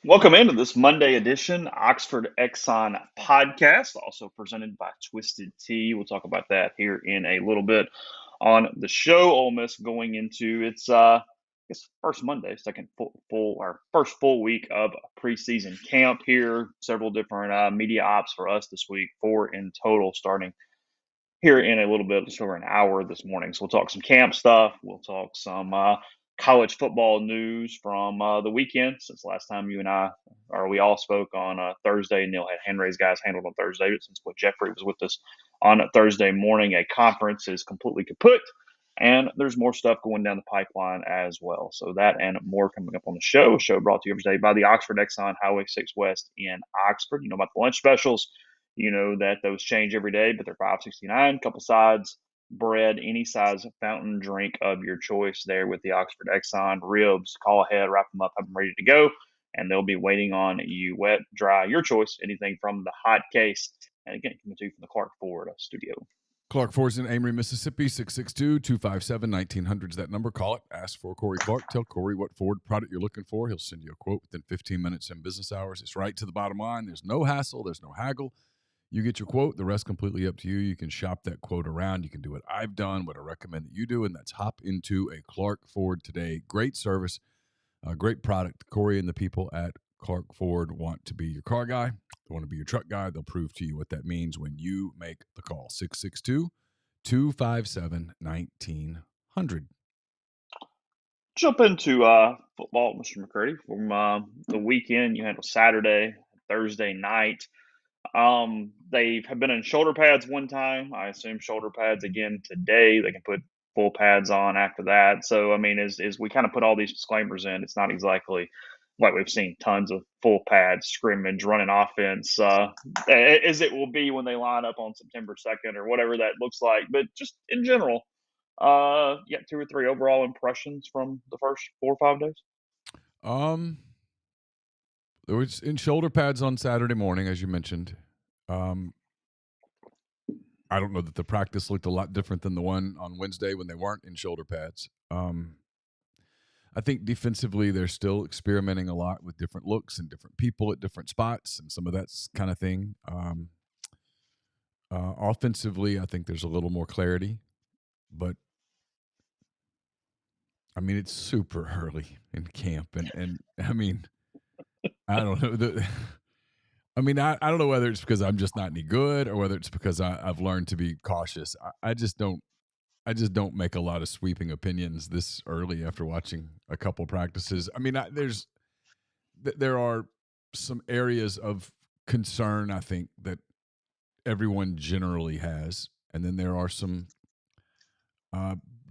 Welcome into this Monday edition Oxford Exxon Podcast, also presented by Twisted Tea. We'll talk about that here in a little bit on the show. Ole Miss going into its first Monday, first full week of preseason camp here. Several different media ops for us this week, 4 in total, starting here in a little bit, just over an hour this morning. So we'll talk some camp stuff. We'll talk some college football news from the weekend since last time we all spoke on Thursday. Neal had hand raised guys handled on Thursday, but since Jeffrey was with us on Thursday morning, a conference is completely kaput, and there's more stuff going down the pipeline as well. So that and more coming up on the show. A show brought to you every day by the Oxford Exxon Highway 6 West in Oxford. You know about the lunch specials. You know that those change every day, but they're $5.69, couple sides, bread, any size fountain drink of your choice there with the Oxford Exxon ribs. Call ahead, wrap them up, have them ready to go, and they'll be waiting on you. Wet, dry, your choice. Anything from the hot case. And again, coming to you from the Clark Ford studio. Clark Ford's in Amory, Mississippi, 662-257-1900 is that number. Call it. Ask for Corey Clark. Tell Corey what Ford product you're looking for. He'll send you a quote within 15 minutes in business hours. It's right to the bottom line. There's no hassle. There's no haggle. You get your quote. The rest completely up to you. You can shop that quote around. You can do what I've done, what I recommend that you do, and that's hop into a Clark Ford today. Great service, great product. Corey and the people at Clark Ford want to be your car guy. They want to be your truck guy. They'll prove to you what that means when you make the call. 662-257-1900. Jump into football, Mr. McCready. From the weekend, you handle Saturday, Thursday night. They have been in shoulder pads one time. I assume shoulder pads again today. They can put full pads on after that. So, I mean, as we kind of put all these disclaimers in, it's not exactly like we've seen tons of full pads, scrimmage, running offense, as it will be when they line up on September 2nd or whatever that looks like. But just in general, yeah, 2 or 3 overall impressions from the first 4 or 5 days. There was in shoulder pads on Saturday morning, as you mentioned. I don't know that the practice looked a lot different than the one on Wednesday when they weren't in shoulder pads. I think defensively they're still experimenting a lot with different looks and different people at different spots and some of that kind of thing. Offensively, I think there's a little more clarity, but I mean, it's super early in camp, and I mean, I don't know. I mean, I don't know whether it's because I'm just not any good or whether it's because I've learned to be cautious. I just don't make a lot of sweeping opinions this early after watching a couple practices. I mean, there are some areas of concern, I think, that everyone generally has, and then there are some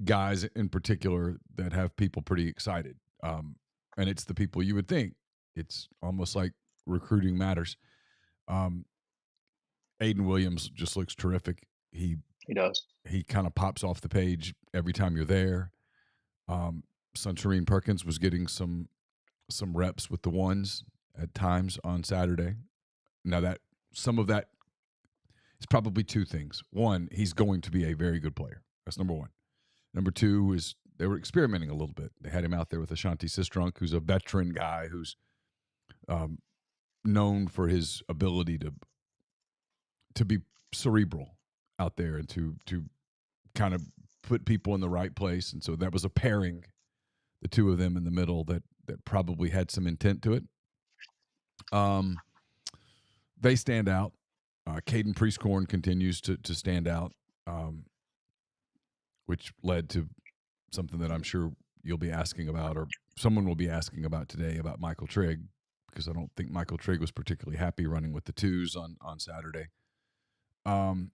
guys in particular that have people pretty excited. And it's the people you would think. It's almost like recruiting matters. Aiden Williams just looks terrific. He does. He kind of pops off the page every time you're there. Suntarine Perkins was getting some reps with the ones at times on Saturday. Now that some of that is probably 2 things. One, he's going to be a very good player. That's number one. Number 2 is they were experimenting a little bit. They had him out there with Ashanti Sistrunk, who's a veteran guy who's known for his ability to be cerebral out there and to kind of put people in the right place. And so that was a pairing, the 2 of them in the middle that probably had some intent to it. They stand out. Caden Priestcorn continues to stand out, which led to something that I'm sure you'll be asking about, or someone will be asking about today, about Michael Trigg, because I don't think Michael Trigg was particularly happy running with the 2s on Saturday. You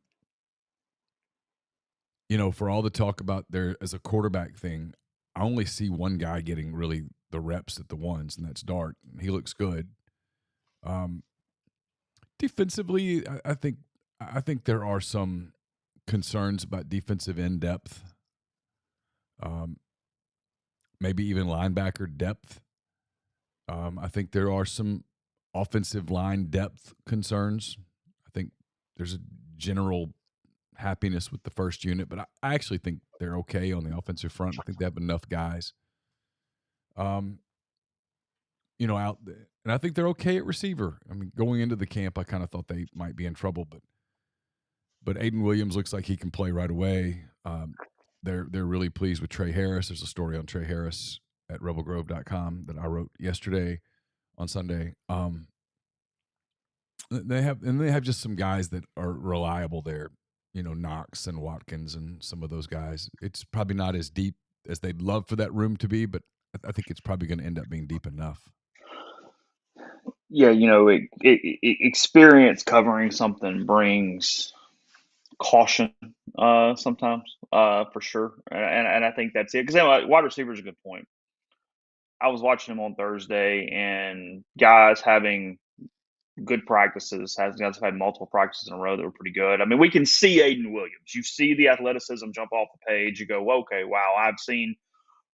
know, for all the talk about there as a quarterback thing, I only see one guy getting really the reps at the 1s, and that's Dart. And he looks good. Defensively, I think there are some concerns about defensive end depth. Maybe even linebacker depth. I think there are some offensive line depth concerns. I think there's a general happiness with the first unit, but I actually think they're okay on the offensive front. I think they have enough guys, you know, out there. And I think they're okay at receiver. I mean, going into the camp, I kind of thought they might be in trouble, but Aiden Williams looks like he can play right away. They're really pleased with Trey Harris. There's a story on Trey Harris at rebelgrove.com that I wrote yesterday on Sunday. They have just some guys that are reliable there. You know, Knox and Watkins and some of those guys. It's probably not as deep as they'd love for that room to be, but I think it's probably going to end up being deep enough. Yeah, you know, experience covering something brings caution sometimes, for sure. And I think that's it. Because wide receiver is a good point. I was watching him on Thursday, and guys having good practices. Has had multiple practices in a row that were pretty good. I mean, we can see Aiden Williams. You see the athleticism jump off the page. You go, well, okay, wow, I've seen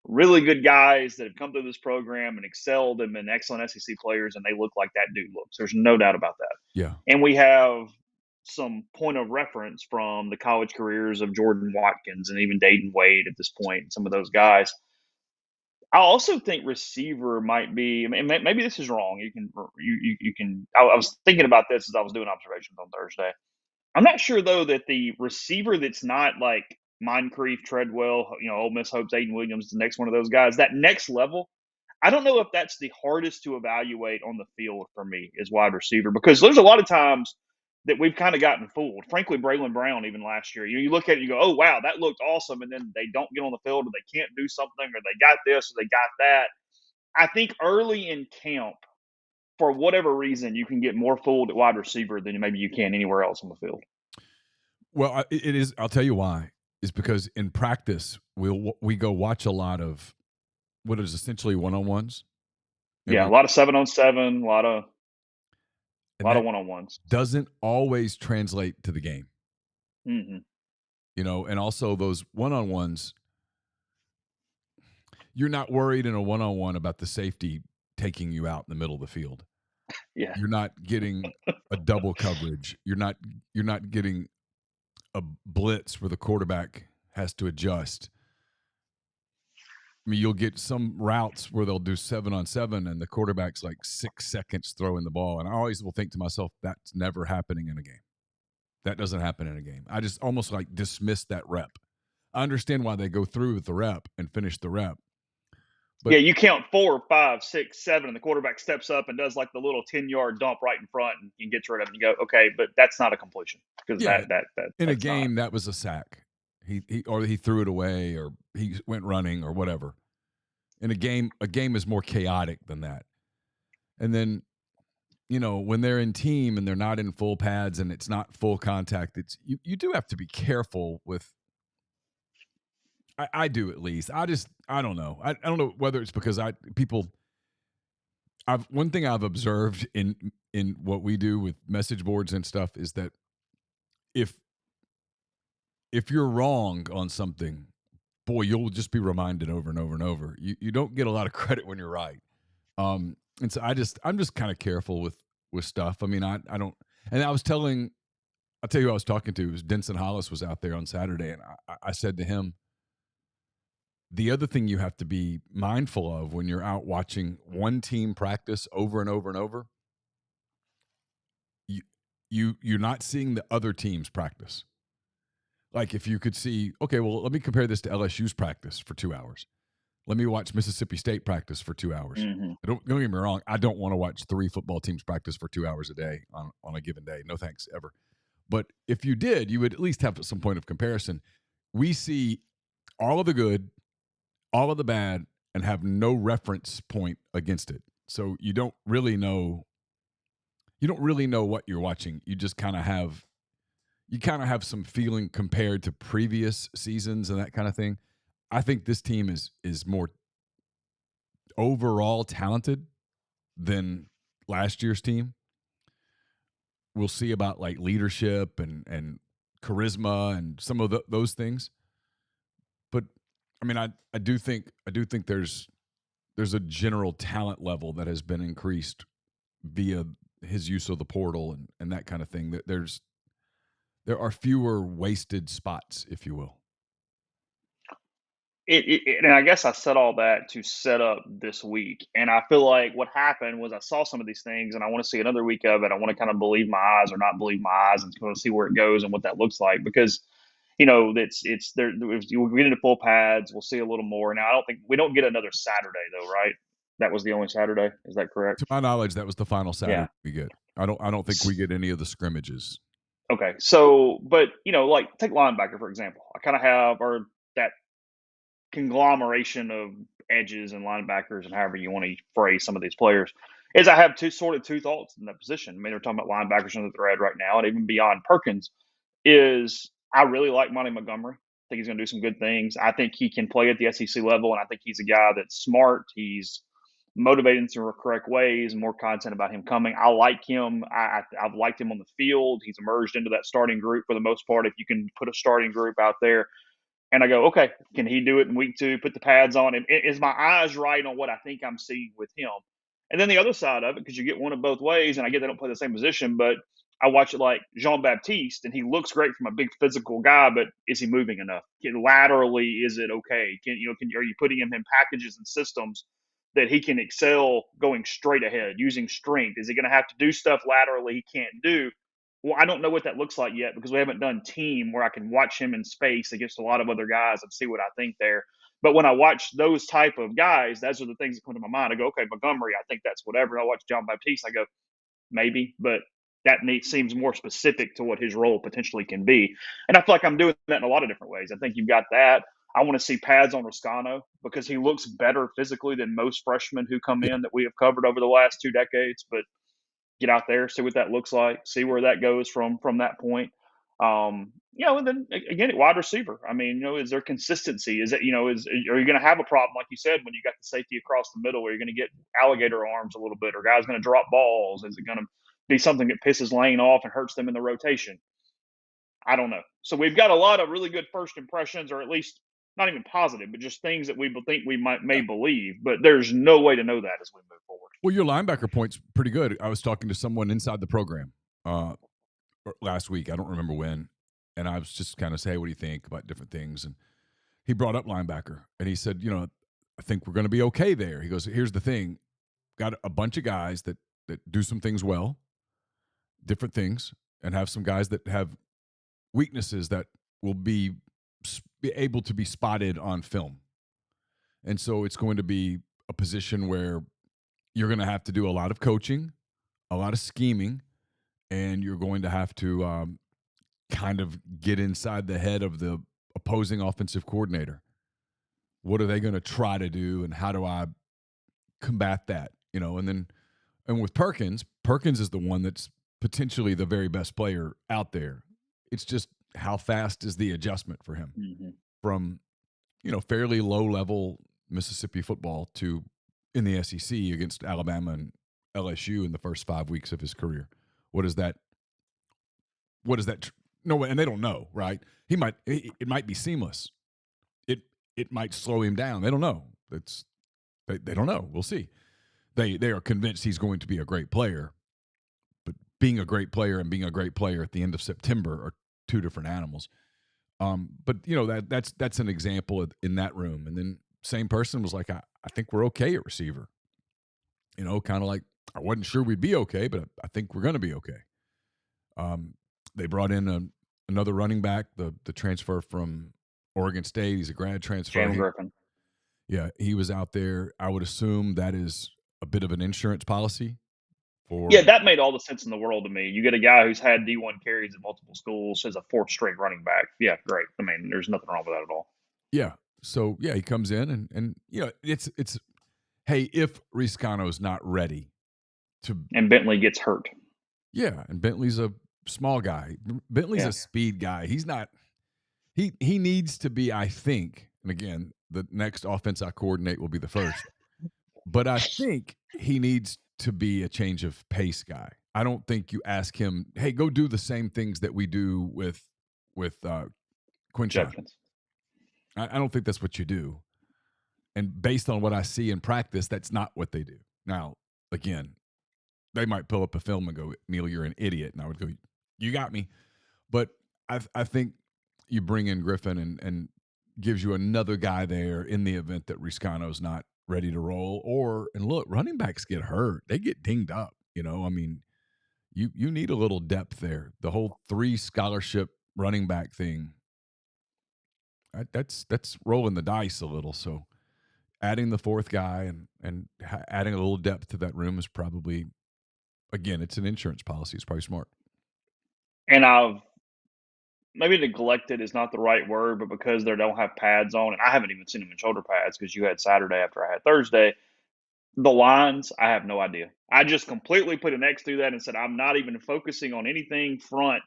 really good guys that have come through this program and excelled and been excellent SEC players, and they look like that dude looks. There's no doubt about that. Yeah. And we have some point of reference from the college careers of Jordan Watkins and even Dayton Wade at this point, some of those guys. I also think receiver might be. I mean, maybe this is wrong. You can. I was thinking about this as I was doing observations on Thursday. I'm not sure though that the receiver that's not like Moncrief, Treadwell, Ole Miss hopes Aiden Williams is the next one of those guys. That next level, I don't know if that's the hardest to evaluate on the field for me as wide receiver, because there's a lot of times that we've kind of gotten fooled. Frankly, Braylon Brown, even last year, you look at it, you go, oh, wow, that looked awesome. And then they don't get on the field or they can't do something or they got this or they got that. I think early in camp, for whatever reason, you can get more fooled at wide receiver than maybe you can anywhere else on the field. Well, it is. I'll tell you why. Is because in practice, we go watch a lot of what is essentially one-on-ones. Yeah, a lot of 7-on-7, a lot of one-on-ones. Doesn't always translate to the game. Mm-hmm. And also those one-on-ones, you're not worried in a one-on-one about the safety taking you out in the middle of the field. Yeah. You're not getting a double coverage. You're not getting a blitz where the quarterback has to adjust. I mean, you'll get some routes where they'll do 7-on-7 and the quarterback's like 6 seconds throwing the ball. And I always will think to myself, that's never happening in a game. That doesn't happen in a game. I just almost like dismiss that rep. I understand why they go through with the rep and finish the rep. But yeah, you count 4, 5, 6, 7, and the quarterback steps up and does like the little 10-yard dump right in front and gets rid of it. And you go, okay, but that's not a completion because that in a game that was a sack. He threw it away or he went running or whatever. In a game is more chaotic than that. And then, when they're in team and they're not in full pads and it's not full contact, you do have to be careful with. I do at least. I don't know. I don't know whether it's because one thing I've observed in what we do with message boards and stuff is that if you're wrong on something, boy, you'll just be reminded over and over and over. You don't get a lot of credit when you're right. And so I'm just kind of careful with stuff. I mean, I don't, and I'll tell you who I was talking to. It was Denson Hollis was out there on Saturday. And I said to him, the other thing you have to be mindful of when you're out watching one team practice over and over and over, you're not seeing the other team's practice. Like if you could see, okay, well, let me compare this to LSU's practice for 2 hours. Let me watch Mississippi State practice for 2 hours. Mm-hmm. Don't get me wrong. I don't want to watch 3 football teams practice for 2 hours a day on a given day. No thanks, ever. But if you did, you would at least have some point of comparison. We see all of the good, all of the bad, and have no reference point against it. So you don't really know what you're watching. You just kind of have some feeling compared to previous seasons and that kind of thing. I think this team is more overall talented than last year's team. We'll see about like leadership and charisma and some of those things. But I mean, I do think there's a general talent level that has been increased via his use of the portal and that kind of thing. That there are fewer wasted spots, if you will. And I guess I said all that to set up this week. And I feel like what happened was I saw some of these things and I want to see another week of it. I want to kind of believe my eyes or not believe my eyes and kind of see where it goes and what that looks like. Because, it's there. We'll get into full pads. We'll see a little more. Now, we don't get another Saturday though, right? That was the only Saturday. Is that correct? To my knowledge, that was the final Saturday we get. I don't think we get any of the scrimmages. Okay. So, but, like take linebacker, for example. I kind of have, or that conglomeration of edges and linebackers and however you want to phrase some of these players is I have two thoughts in that position. I mean, we're talking about linebackers on the thread right now, and even beyond Perkins is I really like Monty Montgomery. I think he's going to do some good things. I think he can play at the SEC level, and I think he's a guy that's smart. He's motivated in the correct ways, more content about him coming. I like him. I've liked him on the field. He's emerged into that starting group for the most part. If you can put a starting group out there, and I go, okay, can he do it in week 2? Put the pads on him. Is my eyes right on what I think I'm seeing with him? And then the other side of it, because you get one of both ways, and I get they don't play the same position, but I watch it like Jean Baptiste, and he looks great from a big physical guy, but is he moving enough? Laterally, is it okay? Are you putting him in packages and systems that he can excel going straight ahead using strength? Is he going to have to do stuff laterally he can't do? Well, I don't know what that looks like yet because we haven't done team where I can watch him in space against a lot of other guys and see what I think there. But when I watch those type of guys, those are the things that come to my mind. I go, okay, Montgomery, I think that's whatever. I watch John Baptiste, I go, maybe, but seems more specific to what his role potentially can be. And I feel like I'm doing that in a lot of different ways. I think you've got that. I want to see pads on Riscano because he looks better physically than most freshmen who come Yeah. in that we have covered over the last 2 decades. But get out there, see what that looks like, see where that goes from that point. And then again at wide receiver, I mean, is there consistency? Is it, are you going to have a problem like you said when you got the safety across the middle? Where you're going to get alligator arms a little bit, or guys going to drop balls? Is it going to be something that pisses Lane off and hurts them in the rotation? I don't know. So we've got a lot of really good first impressions, or at least not even positive, but just things that we think we may believe. But there's no way to know that as we move forward. Well, your linebacker point's pretty good. I was talking to someone inside the program last week. I don't remember when. And I was just kind of say, hey, what do you think about different things? And he brought up linebacker. And he said, I think we're going to be okay there. He goes, here's the thing. Got a bunch of guys that do some things well, different things, and have some guys that have weaknesses that will be able to be spotted on film. And so it's going to be a position where you're going to have to do a lot of coaching, a lot of scheming, and you're going to have to kind of get inside the head of the opposing offensive coordinator. What are they going to try to do, and how do I combat that? And with Perkins is the one that's potentially the very best player out there. It's just how fast is the adjustment for him from, fairly low level Mississippi football to in the SEC against Alabama and LSU in the first 5 weeks of his career. What is that? No, and they don't know, right? It might be seamless. It might slow him down. They don't know. They don't know. We'll see. They are convinced he's going to be a great player, but being a great player and being a great player at the end of September are two different animals. But that's an example in that room. And then same person was like, I think we're okay at receiver. Kind of like I wasn't sure we'd be okay, but I think we're going to be okay. They brought in another running back, the transfer from Oregon State. He's a grad transfer. Cam Griffin. Yeah, he was out there. I would assume that is a bit of an insurance policy. Yeah, that made all the sense in the world to me. You get a guy who's had D1 carries at multiple schools as a fourth string running back. Yeah, great. I mean, there's nothing wrong with that at all. Yeah. So yeah, he comes in and it's hey, if Riscano's not ready and Bentley gets hurt. Yeah, and Bentley's a small guy. Bentley's a speed guy. He's not he needs to be, I think, and again, the next offense I coordinate will be the first. But I think he needs to be a change of pace guy. I don't think you ask him, hey, go do the same things that we do with Quinshon. I don't think that's what you do. And based on what I see in practice, that's not what they do. Now, again, they might pull up a film and go, Neal, you're an idiot. And I would go, you got me. But I think you bring in Griffin and gives you another guy there in the event that Riscano's not ready to roll. And look, running backs get hurt. They get dinged up. I mean, you need a little depth there. The whole 3 scholarship running back thing, that's rolling the dice a little. So adding the 4th guy and adding a little depth to that room is probably, again, it's an insurance policy. It's probably smart. And I've maybe neglected is not the right word, but because they don't have pads on, and I haven't even seen them in shoulder pads because you had Saturday after I had Thursday. The lines, I have no idea. I just completely put an X through that and said I'm not even focusing on anything front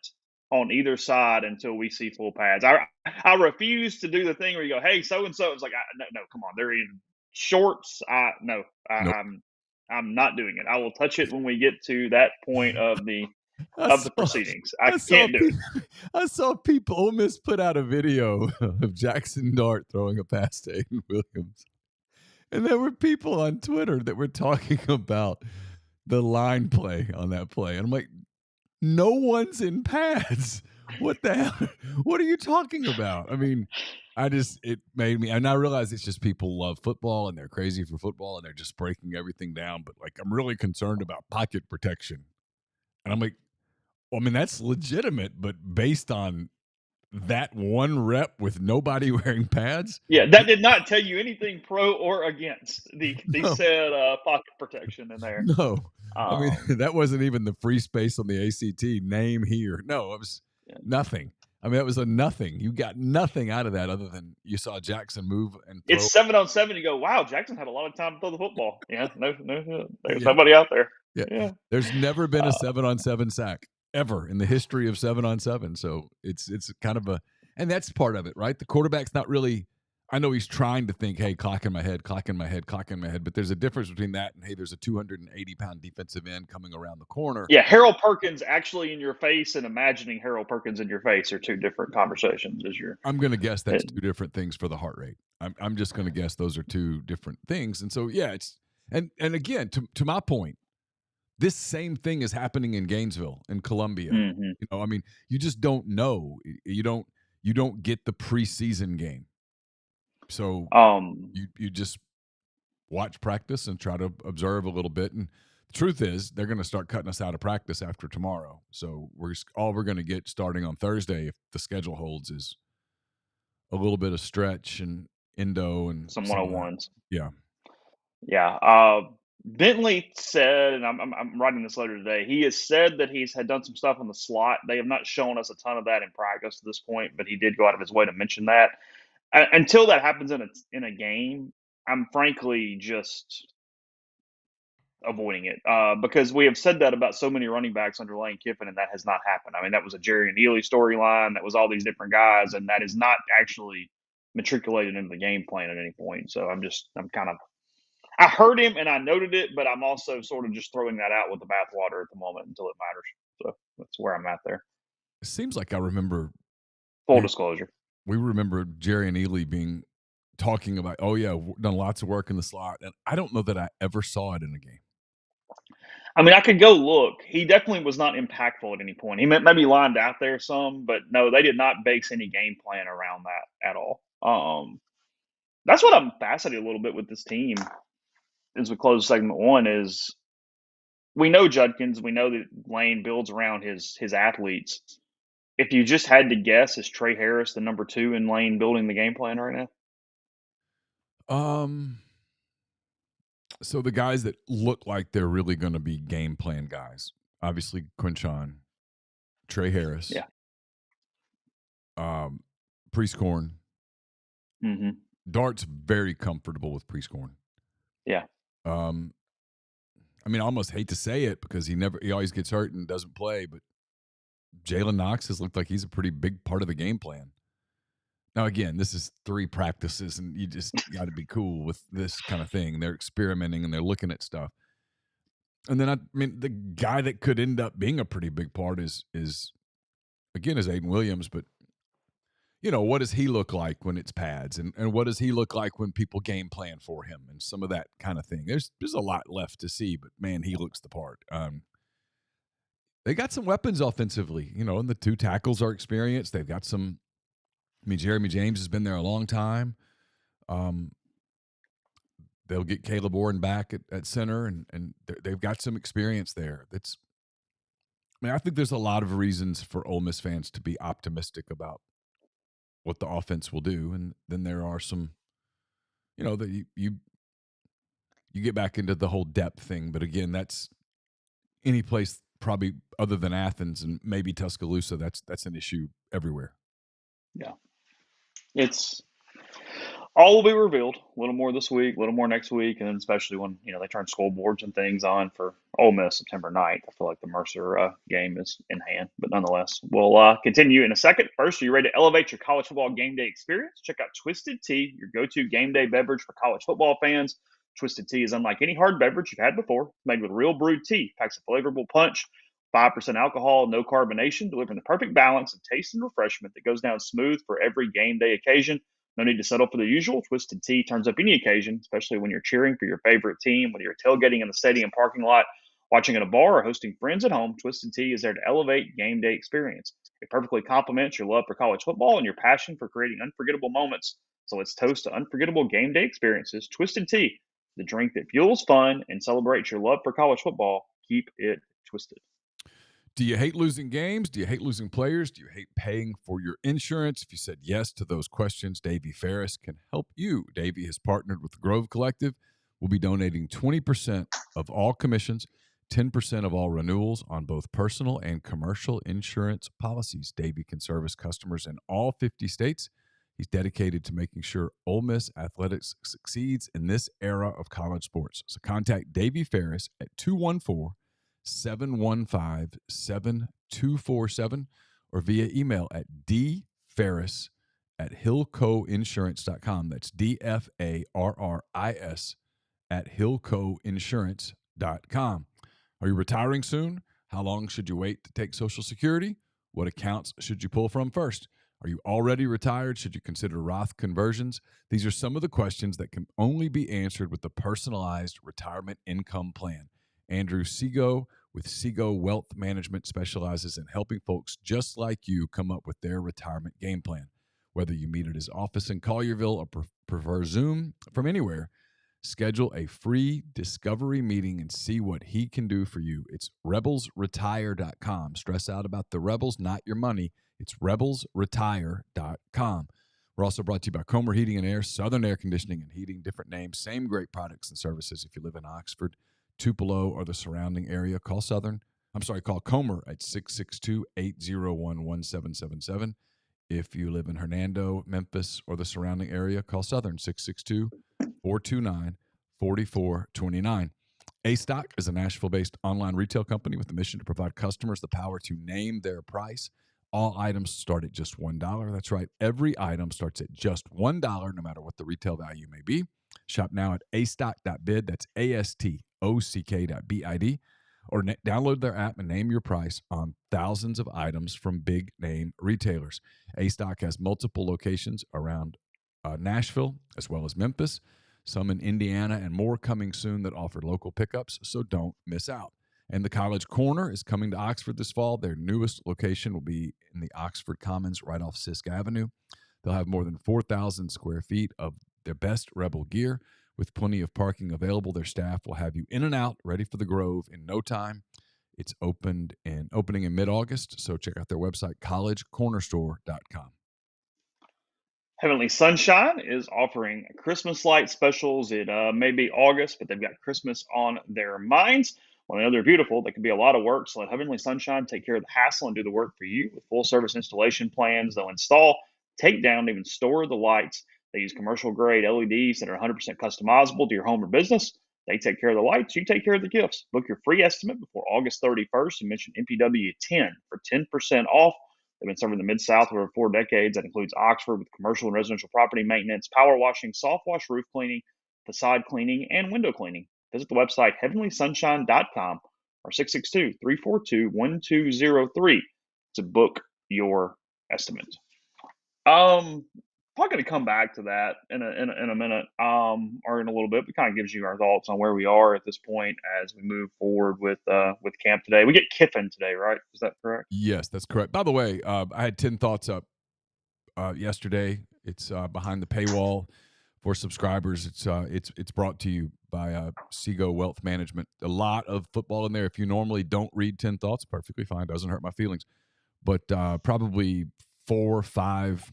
on either side until we see full pads. I refuse to do the thing where you go, hey, so and so. It's like, no, come on, they're in shorts, no, Nope. I'm not doing it. I will touch it when we get to that point of the I of the saw, proceedings. I I saw can't do it. people. I saw people. Ole Miss put out a video of Jackson Dart throwing a pass to Aiden Williams, and there were people on Twitter that were talking about the line play on that play, and I'm like, no one's in pads. What the hell? What are you talking about? I mean, it made me, and I realize it's just people love football and they're crazy for football and they're just breaking everything down. But like, I'm really concerned about pocket protection. And I'm like, well, I mean, that's legitimate, but based on that one rep with nobody wearing pads, Yeah, that did not tell you anything pro or against the no, said pocket protection in there. no. I mean, Um, that wasn't even the free space on the ACT name here. No, it was yeah. nothing. I mean, that was a nothing. You got nothing out of that other than you saw Jackson move and throw. It's 7-on-7. You go, wow, Jackson had a lot of time to throw the football. Yeah, there's Yeah, nobody out there. yeah. Yeah. There's never been a Uh, 7-on-7 sack ever in the history of 7-on-7. So it's kind of and that's part of it, right? The quarterback's not really. I know he's trying to think, hey, clock in my head, but there's a difference between that and hey, there's a 280-pound defensive end coming around the corner. yeah, Harold Perkins actually in your face and imagining Harold Perkins in your face are two different conversations. I'm going to guess that's two different things for the heart rate. I'm just going to guess those are two different things. And so, yeah, it's and again, to my point, this same thing is happening in Gainesville, in Columbia. Mm-hmm. You know, I mean, you just don't know. You don't get the preseason game. So you just watch practice and try to observe a little bit. And the truth is, they're going to start cutting us out of practice after tomorrow. So we're going to get starting on Thursday, if the schedule holds, is a little bit of stretch and endo and some some of that. 101s. Yeah. Yeah. Bentley said, and I'm writing this letter today, he has said that he's had done some stuff on the slot. They have not shown us a ton of that in practice to this point, but he did go out of his way to mention that. Until that happens in a game, I'm frankly just avoiding it because we have said that about so many running backs under Lane Kiffin, and that has not happened. I mean, that was a Jerry and Neal storyline. That was all these different guys, and that is not actually matriculated into the game plan at any point. So I heard him and I noted it, but I'm also sort of just throwing that out with the bathwater at the moment until it matters. So that's where I'm at there. It seems like I remember Full disclosure. We remember Jerry and Ely talking about, oh yeah, done lots of work in the slot, and I don't know that I ever saw it in a game. I mean, I could go look. He definitely was not impactful at any point. He maybe lined out there some, but no, they did not base any game plan around that at all. That's what I'm fascinated a little bit with this team as we close segment one is we know Judkins, we know that Lane builds around his athletes. If you just had to guess, is Trey Harris the number 2 in Lane building the game plan right now? So the guys that look like they're really going to be game plan guys, obviously Quinchon, Trey Harris, Yeah. Prescorn. Mm-hmm. Dart's very comfortable with Prescorn. Yeah. I mean, I almost hate to say it because he always gets hurt and doesn't play, but Jalen Knox has looked like he's a pretty big part of the game plan. Now, again, this is 3 practices, and you just got to be cool with this kind of thing. They're experimenting and they're looking at stuff. And then, I mean, the guy that could end up being a pretty big part is Aiden Williams. But, you know, what does he look like when it's pads? And what does he look like when people game plan for him? And some of that kind of thing. There's a lot left to see, but, man, he looks the part. They got some weapons offensively, you know, and the 2 tackles are experienced. They've got some. I mean, Jeremy James has been there a long time. They'll get Caleb Warren back at center, and they've got some experience there. I mean, I think there's a lot of reasons for Ole Miss fans to be optimistic about what the offense will do, and then there are some, you know, that you get back into the whole depth thing. But again, that's any place probably other than Athens and maybe Tuscaloosa. That's an issue everywhere. Yeah. It's All will be revealed. A little more this week, a little more next week, and then especially when they turn school boards and things on for Ole Miss September 9th. I feel like the Mercer game is in hand, but nonetheless, we'll continue in a second. First, are you ready to elevate your college football game day experience? Check out Twisted Tea, your go-to game day beverage for college football fans. Twisted Tea is unlike any hard beverage you've had before. It's made with real brewed tea, packs a flavorful punch, 5% alcohol, no carbonation, delivering the perfect balance of taste and refreshment that goes down smooth for every game day occasion. No need to settle for the usual. Twisted Tea turns up any occasion, especially when you're cheering for your favorite team, whether you're tailgating in the stadium parking lot, watching at a bar, or hosting friends at home. Twisted Tea is there to elevate game day experience. It perfectly complements your love for college football and your passion for creating unforgettable moments. So let's toast to unforgettable game day experiences. Twisted Tea, the drink that fuels fun and celebrates your love for college football. Keep it twisted. Do you hate losing games? Do you hate losing players? Do you hate paying for your insurance? If you said yes to those questions, Davey Ferris can help you. Davey has partnered with the Grove Collective. We'll be donating 20% of all commissions, 10% of all renewals on both personal and commercial insurance policies. Davey can service customers in all 50 states. He's dedicated to making sure Ole Miss athletics succeeds in this era of college sports. So contact Davey Ferris at 214-715-7247 or via email at dferris@hillcoinsurance.com. That's DFARRIS at hillcoinsurance.com. Are you retiring soon? How long should you wait to take Social Security? What accounts should you pull from first? Are you already retired? Should you consider Roth conversions? These are some of the questions that can only be answered with the personalized retirement income plan. Andrew Seago with Seago Wealth Management specializes in helping folks just like you come up with their retirement game plan. Whether you meet at his office in Collierville or prefer Zoom from anywhere, schedule a free discovery meeting and see what he can do for you. It's rebelsretire.com. Stress out about the Rebels, not your money. It's rebelsretire.com. We're also brought to you by Comer Heating and Air, Southern Air Conditioning and Heating, different names, same great products and services. If you live in Oxford, Tupelo, or the surrounding area, call Comer at 662-801-1777. If you live in Hernando, Memphis, or the surrounding area, call Southern 662-429-4429. A-Stock is a Nashville-based online retail company with the mission to provide customers the power to name their price. All items start at just $1. That's right. Every item starts at just $1, no matter what the retail value may be. Shop now at astock.bid. That's ASTOCK.bid. Or download their app and name your price on thousands of items from big name retailers. A-Stock has multiple locations around Nashville as well as Memphis, some in Indiana, and more coming soon that offer local pickups, so don't miss out. And the College Corner is coming to Oxford this fall. Their newest location will be in the Oxford Commons right off Sisk Avenue. They'll have more than 4,000 square feet of their best Rebel gear. With plenty of parking available, their staff will have you in and out, ready for the Grove in no time. It's opening in mid-August, so check out their website, collegecornerstore.com. Heavenly Sunshine is offering Christmas light specials. It may be August, but they've got Christmas on their minds. Well, I know they're beautiful. They can be a lot of work, so let Heavenly Sunshine take care of the hassle and do the work for you with full service installation plans. They'll install, take down, and even store the lights. They use commercial grade LEDs that are 100% customizable to your home or business. They take care of the lights. You take care of the gifts. Book your free estimate before August 31st and mention MPW 10 for 10% off. They've been serving the Mid-South for over 4 decades. That includes Oxford with commercial and residential property maintenance, power washing, soft wash roof cleaning, facade cleaning, and window cleaning. Visit the website heavenlysunshine.com or 662-342-1203 to book your estimate. Probably going to come back to that in a minute, or in a little bit. But kind of gives you our thoughts on where we are at this point as we move forward with camp today. We get Kiffin today, right? Is that correct? Yes, that's correct. By the way, I had 10 thoughts up yesterday. It's behind the paywall for subscribers. It's brought to you by Seago Wealth Management. A lot of football in there. If you normally don't read 10 thoughts, perfectly fine. Doesn't hurt my feelings. But probably 4 or 5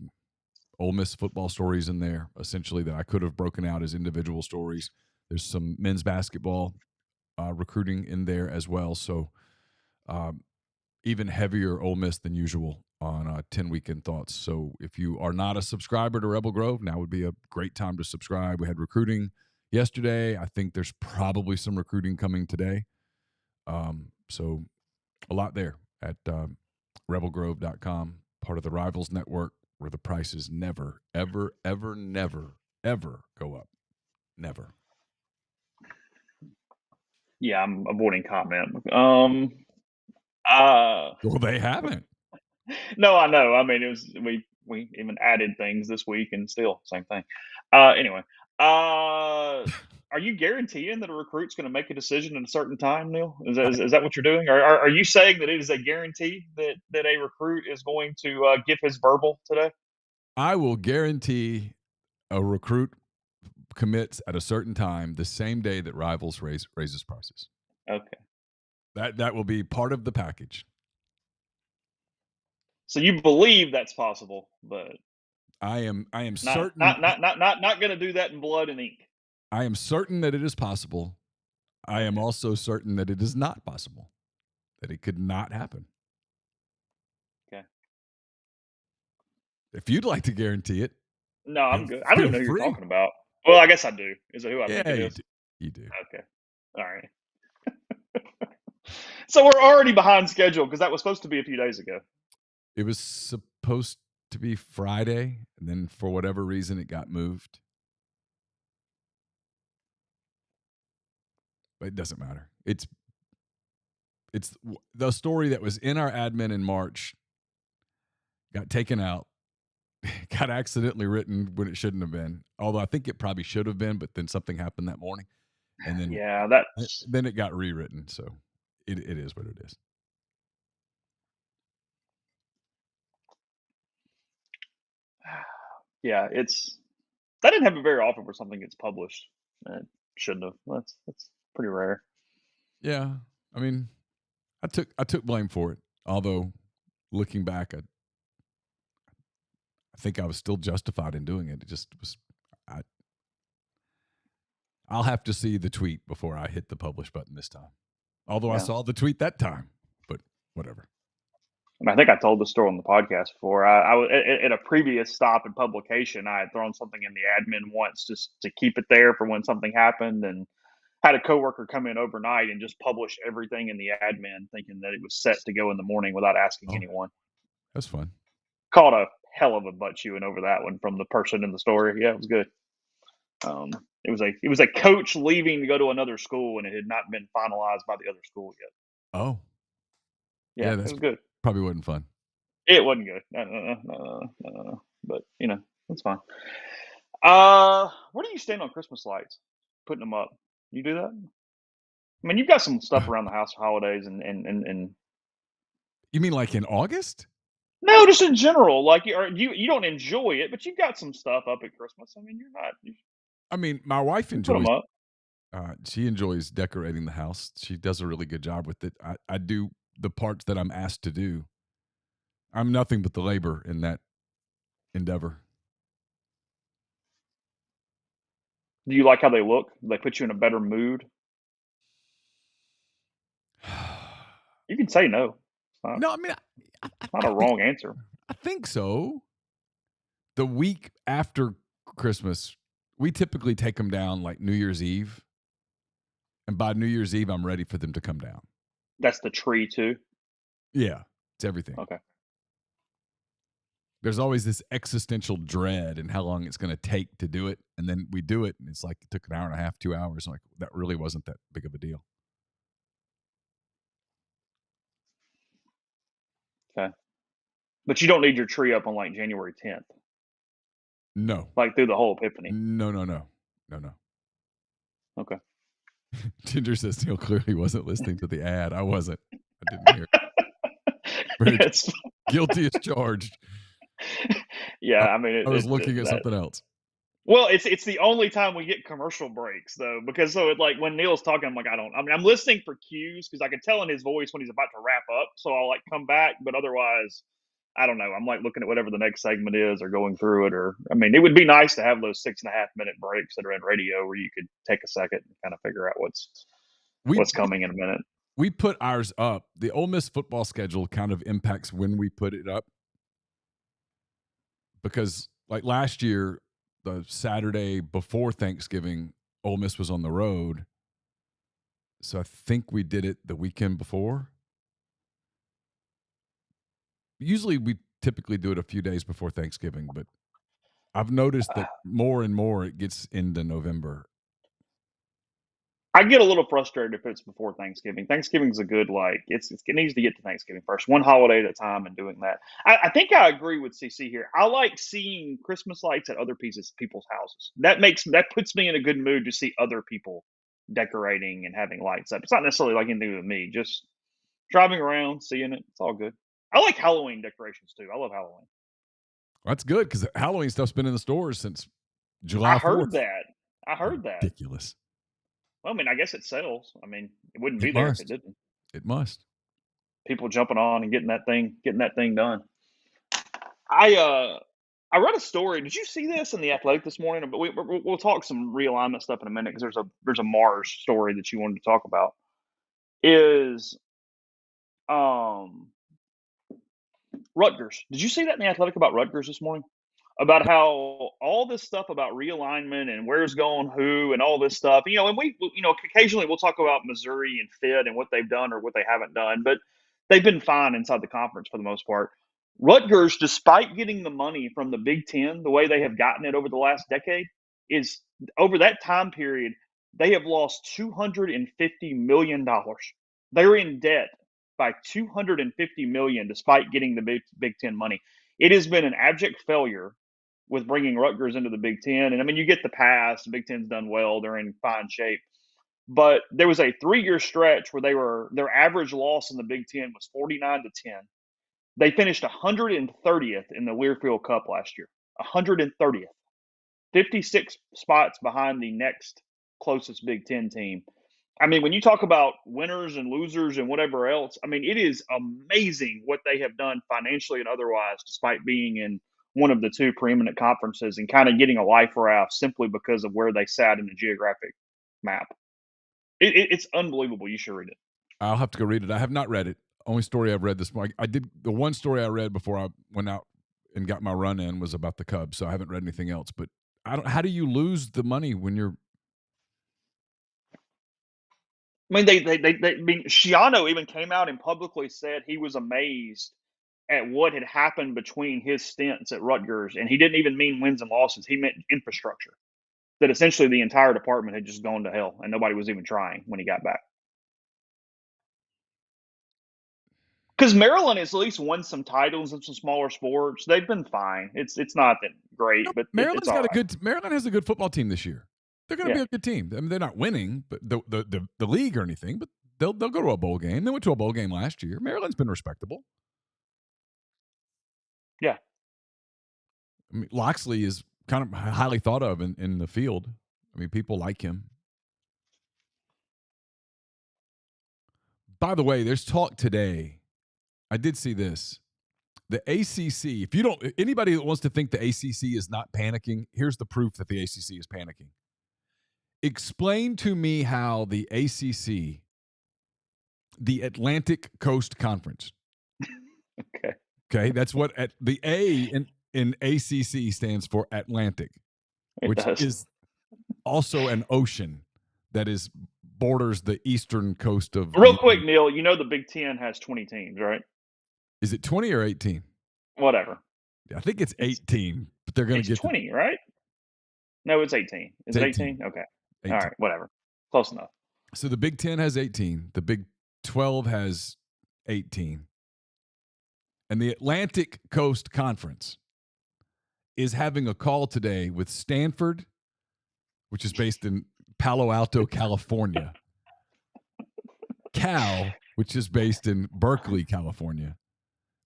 Ole Miss football stories in there, essentially, that I could have broken out as individual stories. There's some men's basketball recruiting in there as well. So even heavier Ole Miss than usual on 10 Weekend Thoughts. So if you are not a subscriber to Rebel Grove, now would be a great time to subscribe. We had recruiting yesterday. I think there's probably some recruiting coming today. So a lot there at rebelgrove.com, part of the Rivals Network, where the prices never, ever, ever, never, ever go up. Never. Yeah, I'm avoiding comment. Well, they haven't. No, I know. I mean, it was we even added things this week, and still same thing. Anyway, are you guaranteeing that a recruit's going to make a decision in a certain time, Neal? Is that what you're doing? Or are you saying that it is a guarantee that a recruit is going to give his verbal today? I will guarantee a recruit commits at a certain time the same day that Rivals raises prices. Okay. That will be part of the package. So you believe that's possible, but I am not certain not going to do that in blood and ink. I am certain that it is possible. I am also certain that it is not possible. That it could not happen. Okay. If you'd like to guarantee it. No, I'm good. I don't even know who you're talking about. Well, I guess I do. Is it who I think it is? You do. Okay. All right. So we're already behind schedule because that was supposed to be a few days ago. It was supposed to be Friday, and then for whatever reason it got moved. But it doesn't matter. It's the story that was in our admin in March, got taken out, got accidentally written when it shouldn't have been. Although I think it probably should have been, but then something happened that morning. And then then it got rewritten. So it is what it is. Yeah, that didn't happen very often where something gets published. It shouldn't have. That's pretty rare. Yeah. I mean, I took blame for it. Although looking back, I think I was still justified in doing it. It just was. I'll have to see the tweet before I hit the publish button this time. Although I saw the tweet that time, but whatever. I think I told the story on the podcast before. I was at a previous stop in publication. I had thrown something in the admin once just to keep it there for when something happened, and had a coworker come in overnight and just publish everything in the admin, thinking that it was set to go in the morning without asking anyone. That's fun. Caught a hell of a butt chewing over that one from the person in the story. Yeah, it was good. It was a coach leaving to go to another school, and it had not been finalized by the other school yet. Oh, yeah, it was good. Probably wasn't fun. It wasn't good. No. But that's fine. Where do you stand on Christmas lights? Putting them up. You do that? I mean, you've got some stuff around the house for holidays and. You mean like in August? No, just in general. Like you don't enjoy it, but you've got some stuff up at Christmas. I mean, you're not. I mean, my wife enjoys. Put them up. She enjoys decorating the house. She does a really good job with it. I do the parts that I'm asked to do. I'm nothing but the labor in that endeavor. Do you like how they look? Do they put you in a better mood? You can say no. No, I mean, not a wrong answer. I think so. The week after Christmas, we typically take them down like New Year's Eve. And by New Year's Eve, I'm ready for them to come down. That's the tree too? Yeah, it's everything. Okay. There's always this existential dread and how long it's going to take to do it. And then we do it, and it's like it took an hour and a half, 2 hours. Like, that really wasn't that big of a deal. Okay. But you don't need your tree up on like January 10th. No. Like through the whole Epiphany. No. Okay. Ginger says Neal clearly wasn't listening to the ad. I wasn't. I didn't hear it. Guilty as charged. Yeah, I mean, I was looking at something else. Well, it's the only time we get commercial breaks though, because like when Neal's talking, I'm like, I'm listening for cues because I can tell in his voice when he's about to wrap up, so I'll like come back, but otherwise, I don't know. I'm like looking at whatever the next segment is or going through it, or I mean, it would be nice to have those 6.5-minute breaks that are in radio where you could take a second and kind of figure out what's coming in a minute. We put ours up. The Ole Miss football schedule kind of impacts when we put it up. because like last year, the Saturday before Thanksgiving, Ole Miss was on the road. So I think we did it the weekend before. Usually we typically do it a few days before Thanksgiving, but I've noticed that more and more it gets into November. I get a little frustrated if it's before Thanksgiving. Thanksgiving's a good it needs to get to Thanksgiving first, one holiday at a time, and doing that. I think I agree with CC here. I like seeing Christmas lights at other people's houses. That puts me in a good mood to see other people decorating and having lights up. It's not necessarily like anything to do with me. Just driving around, seeing it. It's all good. I like Halloween decorations too. I love Halloween. That's good because Halloween stuff's been in the stores since July I 4th. heard that. I heard that. Ridiculous. Well, I mean, I guess it sells. I mean, it wouldn't be It there if must. it didn't. It must. People jumping on and getting that thing done. I read a story. Did you see this in the Athletic this morning? But we'll talk some realignment stuff in a minute because there's a Mars story that you wanted to talk about. Is Rutgers? Did you see that in the Athletic about Rutgers this morning? About how all this stuff about realignment and where's going who and all this stuff, and occasionally we'll talk about Missouri and Fit and what they've done or what they haven't done, but they've been fine inside the conference for the most part. Rutgers, despite getting the money from the Big Ten, the way they have gotten it over the last decade, is over that time period, they have lost $250 million. They're in debt by $250 million despite getting the Big Ten money. It has been an abject failure with bringing Rutgers into the Big Ten. And I mean, you get the pass. The Big Ten's done well. They're in fine shape. But there was a 3-year stretch where their average loss in the Big Ten was 49-10. They finished 130th in the Learfield Cup last year. 130th. 56 spots behind the next closest Big Ten team. I mean, when you talk about winners and losers and whatever else, I mean, it is amazing what they have done financially and otherwise, despite being in one of the two preeminent conferences and kind of getting a life raft simply because of where they sat in the geographic map. It's unbelievable. You should read it. I'll have to go read it. I have not read it. Only story I've read this morning. I did the one story I read before I went out and got my run in was about the Cubs, so I haven't read anything else. But how do you lose the money when you're? I mean, I mean, Schiano even came out and publicly said he was amazed at what had happened between his stints at Rutgers, and he didn't even mean wins and losses. He meant infrastructure. That essentially the entire department had just gone to hell, and nobody was even trying when he got back. Because Maryland has at least won some titles in some smaller sports. They've been fine. It's not that great, but Maryland's got Maryland has a good football team this year. They're going to be a good team. I mean, they're not winning, but the league or anything, but they'll go to a bowl game. They went to a bowl game last year. Maryland's been respectable. Yeah. I mean, Loxley is kind of highly thought of in the field. I mean, people like him. By the way, there's talk today. I did see this. The ACC, anybody that wants to think the ACC is not panicking, here's the proof that the ACC is panicking. Explain to me how the ACC, the Atlantic Coast Conference. Okay, that's what the A in ACC stands for Atlantic, which is also an ocean that borders the eastern coast of. Real quick, Neal, you know the Big Ten has 20 teams, right? Is it 20 or 18? Whatever. I think it's 18, but they're going to get 20, right? No, it's 18. Is it 18? Okay. 18. All right, whatever. Close enough. So the Big Ten has 18. The Big 12 has 18. And the Atlantic Coast Conference is having a call today with Stanford, which is based in Palo Alto, California. Cal, which is based in Berkeley, California.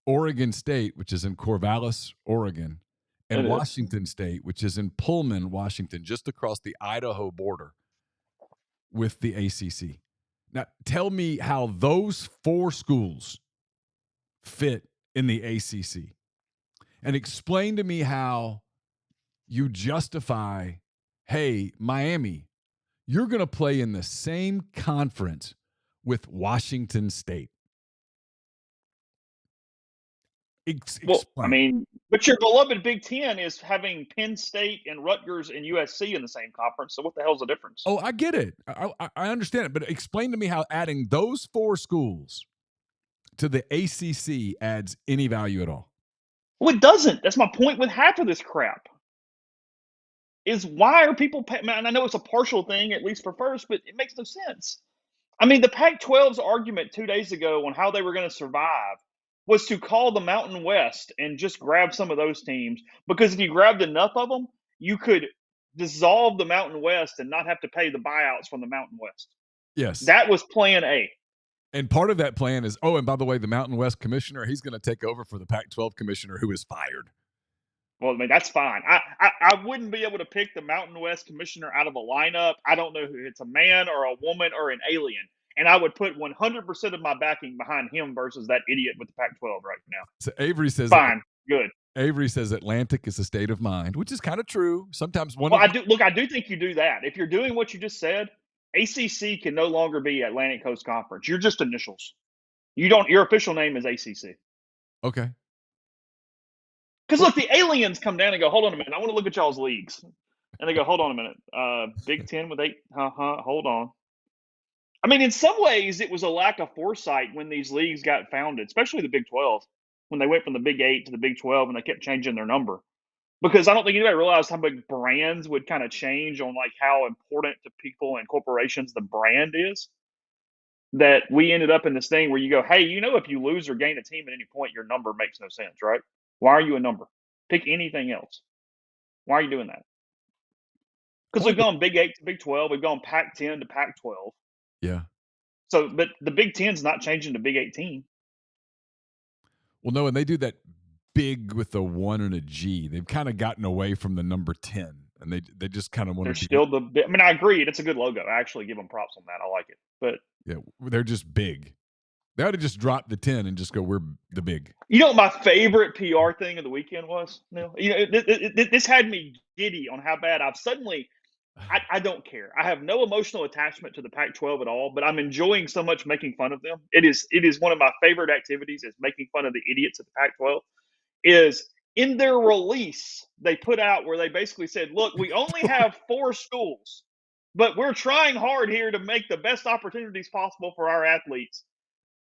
Oregon State, which is in Corvallis, Oregon. And Washington State, which is in Pullman, Washington, just across the Idaho border with the ACC. Now, tell me how those 4 schools fit in the ACC. And explain to me how you justify, hey, Miami, you're going to play in the same conference with Washington State. Well, I Explain. mean, but your beloved Big Ten is having Penn State and Rutgers and USC in the same conference. So what the hell's the difference? Oh, I get it. I understand it, but explain to me how adding those 4 schools to the ACC adds any value at all. Well, it doesn't. That's my point with half of this crap. Is why are people paying? And I know it's a partial thing, at least for first, but it makes no sense. I mean, the Pac-12's argument 2 days ago on how they were going to survive was to call the Mountain West and just grab some of those teams, because if you grabbed enough of them, you could dissolve the Mountain West and not have to pay the buyouts from the Mountain West. Yes. That was plan A. And part of that plan is, and by the way, the Mountain West commissioner, he's going to take over for the Pac-12 commissioner who is fired. Well, I mean, that's fine. I wouldn't be able to pick the Mountain West commissioner out of a lineup. I don't know if it's a man or a woman or an alien. And I would put 100% of my backing behind him versus that idiot with the Pac-12 right now. So Avery says, fine, good. Avery says Atlantic is a state of mind, which is kind of true. Sometimes I do think you do that. If you're doing what you just said, ACC can no longer be Atlantic Coast Conference. You're just initials. Your official name is ACC. Okay. Because look, the aliens come down and go, hold on a minute, I want to look at y'all's leagues. And they go, hold on a minute, Big Ten with 8, hold on. I mean, in some ways, it was a lack of foresight when these leagues got founded, especially the Big 12, when they went from the Big 8 to the Big 12 and they kept changing their number. Because I don't think anybody realized how big brands would kind of change on like how important to people and corporations the brand is. That we ended up in this thing where you go, hey, if you lose or gain a team at any point, your number makes no sense, right? Why are you a number? Pick anything else. Why are you doing that? Because we've gone Big 8 to Big 12. We've gone Pac-10 to Pac-12. Yeah. So, but the Big 10's not changing to Big 18. Well, no, and they do that big with a 1 and a G. They've kind of gotten away from the number 10, and they just kind of want to be. Still I mean, I agree. It's a good logo. I actually give them props on that. I like it. But yeah, they're just big. They ought to just drop the 10 and just go, we're the big. You know what my favorite PR thing of the weekend was, Neal? This had me giddy on how bad I've suddenly – I don't care. I have no emotional attachment to the Pac-12 at all, but I'm enjoying so much making fun of them. It is one of my favorite activities is making fun of the idiots at the Pac-12. Is in their release they put out where they basically said, look, we only have 4 schools, but we're trying hard here to make the best opportunities possible for our athletes.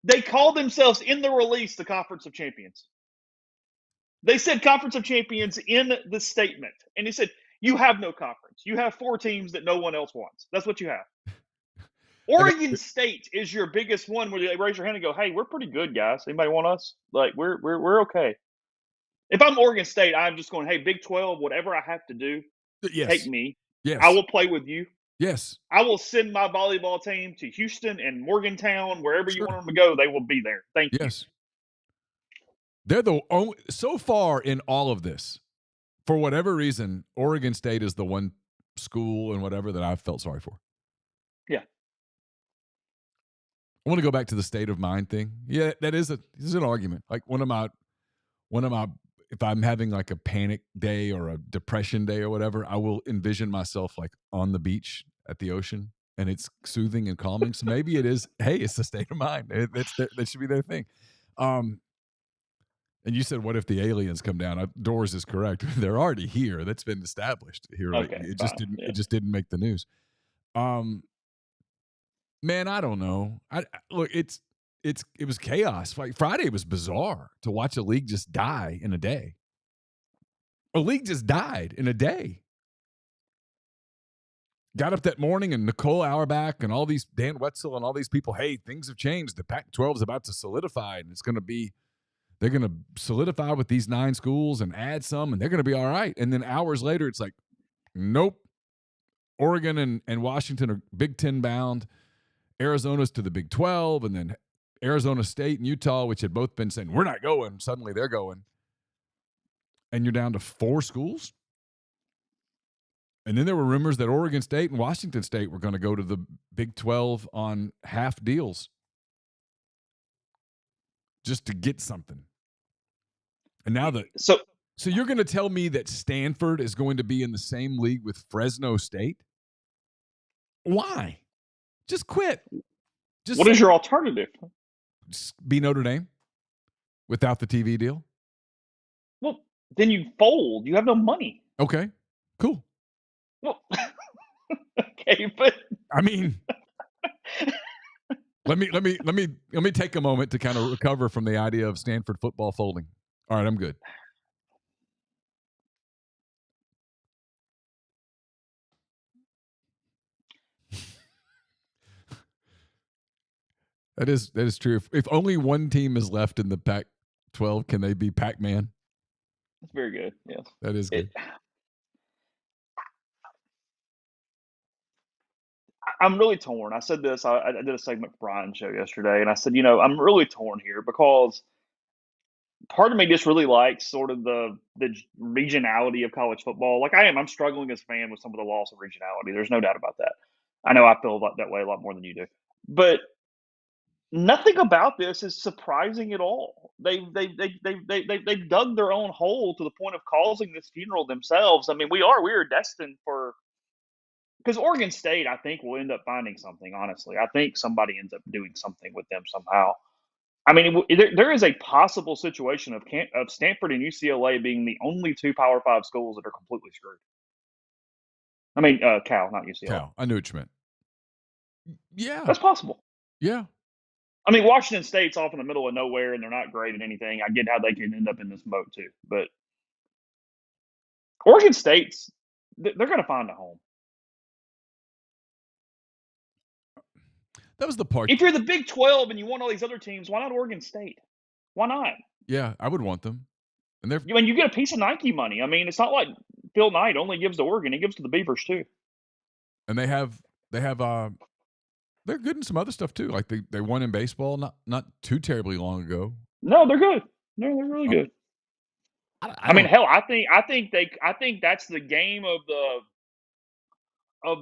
They called themselves in the release the Conference of Champions. They said Conference of Champions in the statement. And they said, you have no conference. You have 4 teams that no one else wants. That's what you have. Oregon State is your biggest one where they raise your hand and go, hey, we're pretty good, guys. Anybody want us? Like, we're okay. If I'm Oregon State, I'm just going, hey, Big 12, whatever I have to do, take me. Yes. I will play with you. Yes. I will send my volleyball team to Houston and Morgantown, wherever you want them to go, they will be there. Thank you. Yes. They're the only, so far in all of this, for whatever reason, Oregon State is the one school and whatever that I've felt sorry for. Yeah. I want to go back to the state of mind thing. Yeah, this is an argument. Like one of my, if I'm having like a panic day or a depression day or whatever, I will envision myself like on the beach at the ocean, and it's soothing and calming. So maybe it is, hey, it's the state of mind. That should be their thing. And you said, what if the aliens come down? Doors is correct. They're already here. That's been established here. Okay, it just didn't make the news. Man, I don't know. Look, it was chaos. Like Friday was bizarre to watch a league just die in a day. A league just died in a day. Got up that morning and Nicole Auerbach and all these, Dan Wetzel and all these people, hey, things have changed. The Pac-12 is about to solidify, and they're going to solidify with these 9 schools and add some, and they're going to be all right. And then hours later, it's like, nope. Oregon and Washington are Big 10 bound. Arizona's to the Big 12, and then Arizona State and Utah, which had both been saying, we're not going. Suddenly they're going. And you're down to 4 schools? And then there were rumors that Oregon State and Washington State were going to go to the Big 12 on half deals just to get something. And now so you're going to tell me that Stanford is going to be in the same league with Fresno State? Why? Just quit. What is your alternative? Just be Notre Dame without the TV deal. Well, then you fold. You have no money. Okay, cool. Well, okay, but I mean, let me take a moment to kind of recover from the idea of Stanford football folding. All right, I'm good. That is true. If only one team is left in the Pac-12, can they be Pac-Man? that's very good. Yes, That is good. I'm really torn. I said this. I did a segment for Brian's show yesterday, and I said, I'm really torn here because part of me just really likes sort of the regionality of college football. Like I am. I'm struggling as a fan with some of the loss of regionality. There's no doubt about that. I know I feel that way a lot more than you do, but nothing about this is surprising at all. They've dug their own hole to the point of causing this funeral themselves. I mean, we are destined for, because Oregon State, I think, will end up finding something. Honestly, I think somebody ends up doing something with them somehow. I mean, there is a possible situation of Stanford and UCLA being the only two Power Five schools that are completely screwed. I mean, Cal, not UCLA. Cal, I knew what you meant. Yeah, That's possible. yeah. I mean, Washington State's off in the middle of nowhere, and they're not great at anything. I get how they can end up in this boat too, but Oregon State's they're going to find a home. That was the part. If you're the Big 12 and you want all these other teams, why not Oregon State? Why not? Yeah, I would want them. And you get a piece of Nike money. I mean, it's not like Phil Knight only gives to Oregon; he gives to the Beavers too. And they have they're good in some other stuff too. Like they won in baseball not too terribly long ago. No, they're good. No, they're really good. I mean, hell, I think that's the game of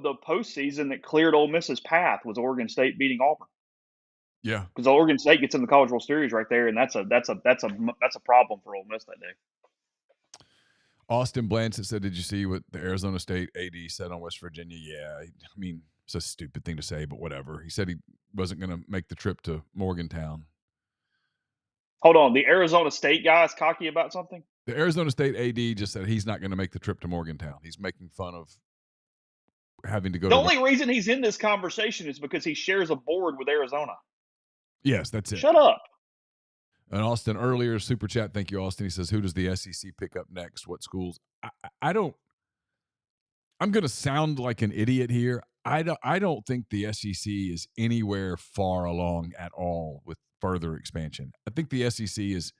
the postseason that cleared Ole Miss's path was Oregon State beating Auburn. Yeah, because Oregon State gets in the College World Series right there, and that's a problem for Ole Miss that day. Austin Blanchett said, "Did you see what the Arizona State AD said on West Virginia?" Yeah, I mean, it's a stupid thing to say, but whatever. He said he wasn't going to make the trip to Morgantown. Hold on, the Arizona State guy is cocky about something? The Arizona State AD just said he's not going to make the trip to Morgantown. He's making fun of having to go. The only reason he's in this conversation is because he shares a board with Arizona. Yes, that's it. Shut up. And Austin, earlier, super chat. Thank you, Austin. He says, who does the SEC pick up next? What schools? I don't. I'm going to sound like an idiot here. I don't think the SEC is anywhere far along at all with further expansion. I think the SEC is,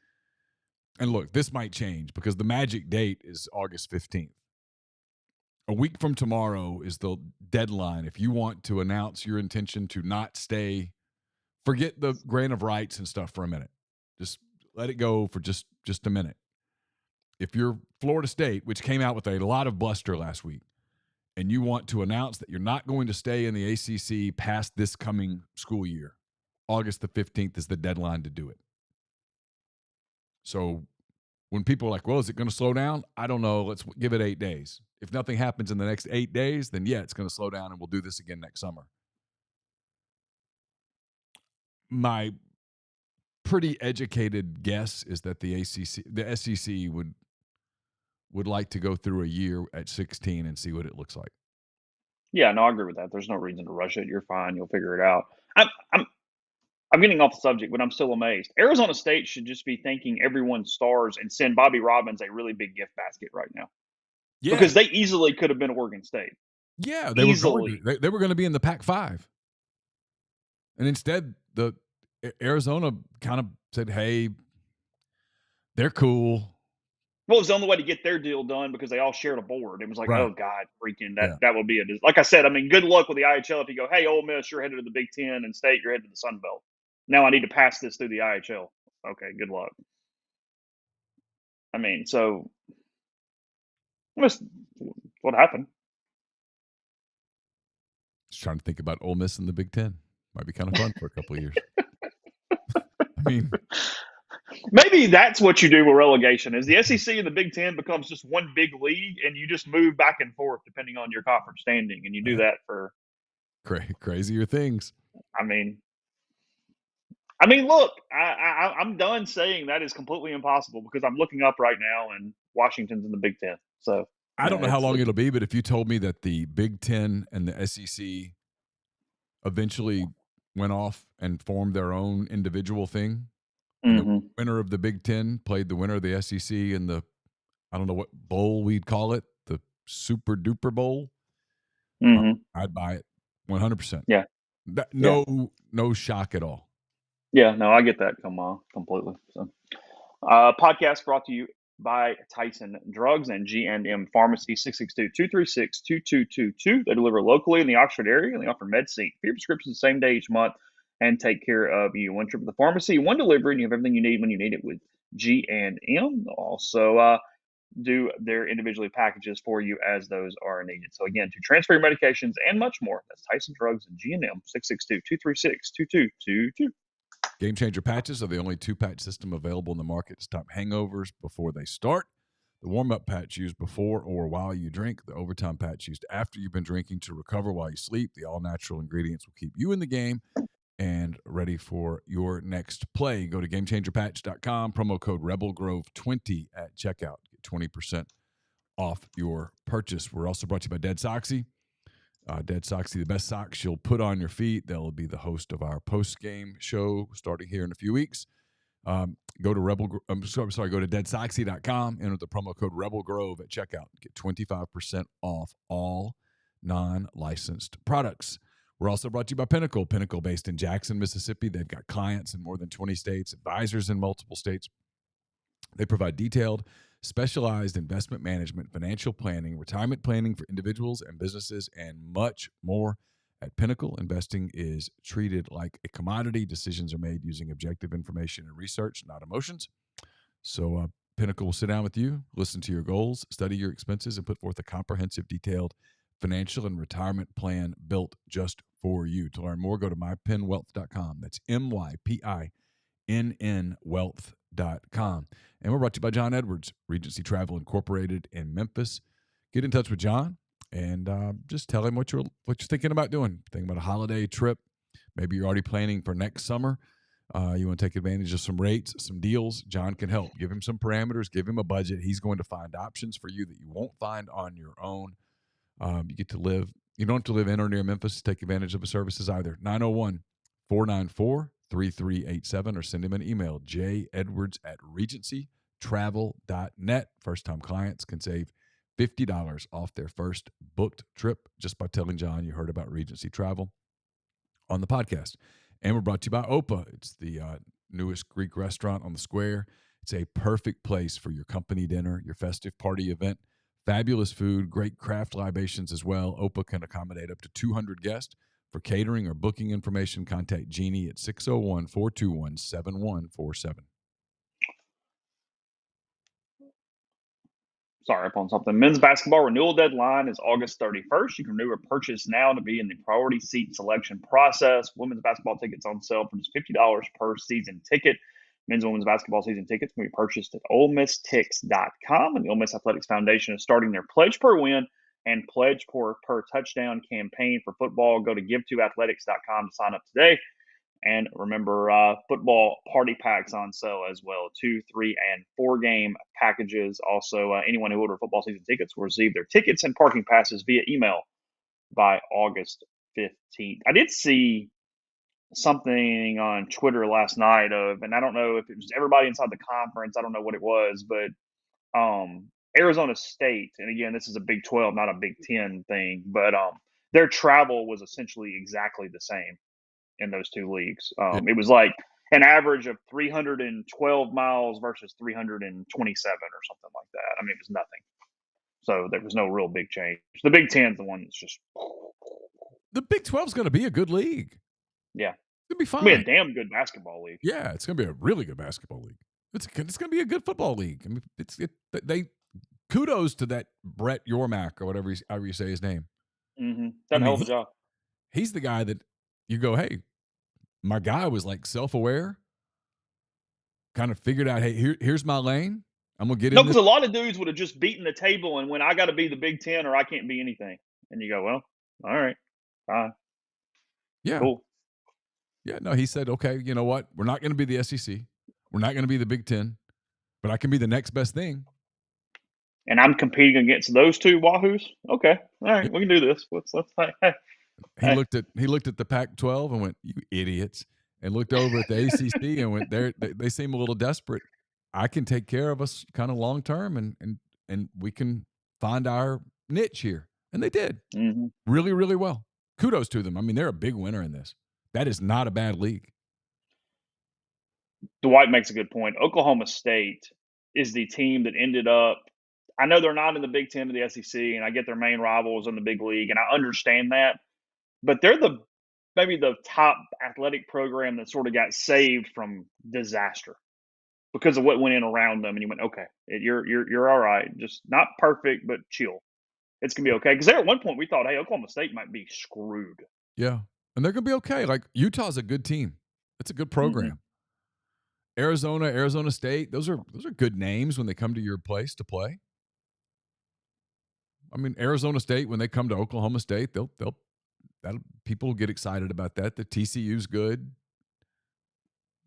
and look, this might change because the magic date is August 15th. A week from tomorrow is the deadline. If you want to announce your intention to not stay, forget the grant of rights and stuff for a minute. Just let it go for just a minute. If you're Florida State, which came out with a lot of bluster last week, and you want to announce that you're not going to stay in the ACC past this coming school year, August the 15th is the deadline to do it. So when people are like, well, is it going to slow down? I don't know. Let's give it 8 days. If nothing happens in the next 8 days, then yeah, it's going to slow down and we'll do this again next summer. My pretty educated guess is that the SEC would like to go through a year at 16 and see what it looks like. Yeah, no, I agree with that. There's no reason to rush it. You're fine. You'll figure it out. I'm getting off the subject, but I'm still amazed. Arizona State should just be thanking everyone's stars and send Bobby Robbins a really big gift basket right now. Yeah. Because they easily could have been Oregon State. Yeah, they were going to be in the Pac-5. And instead, the Arizona kind of said, hey, they're cool. Well, it was the only way to get their deal done because they all shared a board. It was like, right. Oh, God, freaking that would be it. Like I said, I mean, good luck with the IHL if you go, hey, Ole Miss, you're headed to the Big Ten, and State, you're headed to the Sun Belt. Now I need to pass this through the IHL. Okay, good luck. I mean, so what happened? Just trying to think about Ole Miss in the Big Ten. Might be kind of fun for a couple of years. I mean, maybe that's what you do with relegation is the SEC and the Big Ten becomes just one big league and you just move back and forth depending on your conference standing. And you do that for crazier things. I mean, I mean, look, I'm done saying that is completely impossible because I'm looking up right now and Washington's in the Big Ten. So I don't know how long it'll be, but if you told me that the Big Ten and the SEC eventually went off and formed their own individual thing, and the winner of the Big Ten played the winner of the SEC in the, I don't know what bowl we'd call it, the Super Duper Bowl, I'd buy it 100%. Yeah. No shock at all. Yeah, no, I get that. Come on, completely. So, podcast brought to you by Tyson Drugs and G&M Pharmacy, 662-236-2222. They deliver locally in the Oxford area, and they offer MedSync for your prescriptions the same day each month and take care of you. One trip to the pharmacy, one delivery, and you have everything you need when you need it with G&M. They'll also do their individually packages for you as those are needed. So again, to transfer your medications and much more, that's Tyson Drugs and G&M, 662-236-2222. Game Changer patches are the only two-patch system available in the market to stop hangovers before they start. The warm-up patch used before or while you drink. The overtime patch used after you've been drinking to recover while you sleep. The all-natural ingredients will keep you in the game and ready for your next play. Go to GameChangerPatch.com, promo code RebelGrove20 at checkout. Get 20% off your purchase. We're also brought to you by Dead Soxy. Dead Soxy, the best socks you'll put on your feet. They'll be the host of our post-game show starting here in a few weeks. Go to go to deadsoxy.com, enter the promo code RebelGrove at checkout. Get 25% off all non-licensed products. We're also brought to you by Pinnacle. Pinnacle, based in Jackson, Mississippi. They've got clients in more than 20 states, advisors in multiple states. They provide detailed, specialized investment management, financial planning, retirement planning for individuals and businesses, and much more. At Pinnacle, investing is treated like a commodity. Decisions are made using objective information and research, not emotions. So Pinnacle will sit down with you, listen to your goals, study your expenses, and put forth a comprehensive, detailed financial and retirement plan built just for you. To learn more, go to mypinwealth.com. That's MYPINN wealth.com. And we're brought to you by John Edwards, Regency Travel Incorporated in Memphis. Get in touch with John and just tell him what you're thinking about doing. Thinking about a holiday trip. Maybe you're already planning for next summer. You want to take advantage of some rates, some deals. John can help. Give him some parameters. Give him a budget. He's going to find options for you that you won't find on your own. You get to live. You don't have to live in or near Memphis to take advantage of the services either. 901-494-3387 or send him an email, jedwards@regencytravel.net. First-time clients can save $50 off their first booked trip just by telling John you heard about Regency Travel on the podcast. And we're brought to you by Opa. It's the newest Greek restaurant on the square. It's a perfect place for your company dinner, your festive party event. Fabulous food, great craft libations as well. Opa can accommodate up to 200 guests. For catering or booking information, contact Jeannie at 601-421-7147. Sorry, upon something. Men's basketball renewal deadline is August 31st. You can renew or purchase now to be in the priority seat selection process. Women's basketball tickets on sale for just $50 per season ticket. Men's and women's basketball season tickets can be purchased at OleMissTix.com. And the Ole Miss Athletics Foundation is starting their Pledge Per Win and Pledge per Touchdown campaign for football. Go to give2athletics.com to sign up today. And remember, football party packs on sale as well. 2, 3, and 4 game packages. Also, anyone who ordered football season tickets will receive their tickets and parking passes via email by August 15th. I did see something on Twitter last night and I don't know if it was everybody inside the conference. I don't know what it was, but Arizona State, and again, this is a Big 12, not a Big 10 thing, but their travel was essentially exactly the same in those two leagues. It was like an average of 312 miles versus 327 or something like that. I mean, it was nothing. So there was no real big change. The Big 10 is the one that's just. The Big 12 is going to be a good league. Yeah. It's going to be fine. It's going to be a damn good basketball league. Yeah, it's going to be a really good basketball league. It's going to be a good football league. I mean, they kudos to that Brett Yormark or whatever however you say his name. Mm-hmm. Done a hell of a job. He's the guy that you go, hey, my guy was like self-aware, kind of figured out, hey, here's my lane. I'm going to get in. No, because a lot of dudes would have just beaten the table and when I got to be the Big 10 or I can't be anything. And you go, well, all right, fine. Yeah. Cool. Yeah, no, he said, okay, you know what? We're not going to be the SEC. We're not going to be the Big Ten, but I can be the next best thing. And I'm competing against those two Wahoos. Okay, all right, we can do this. Let's He looked at the Pac-12 and went, "You idiots," and looked over at the ACC and went, They seem a little desperate. I can take care of us kind of long term, and we can find our niche here." And they did really, really well. Kudos to them. I mean, they're a big winner in this. That is not a bad league. Dwight makes a good point. Oklahoma State is the team that ended up. I know they're not in the Big Ten of the SEC, and I get their main rivals in the big league, and I understand that. But they're maybe the top athletic program that sort of got saved from disaster because of what went in around them. And you went, okay, you're all right. Just not perfect, but chill. It's gonna be okay. Because there at one point we thought, hey, Oklahoma State might be screwed. Yeah, and they're gonna be okay. Like Utah's a good team. It's a good program. Arizona State. Those are good names when they come to your place to play. I mean, Arizona State, when they come to Oklahoma State, people will get excited about that. The TCU's good.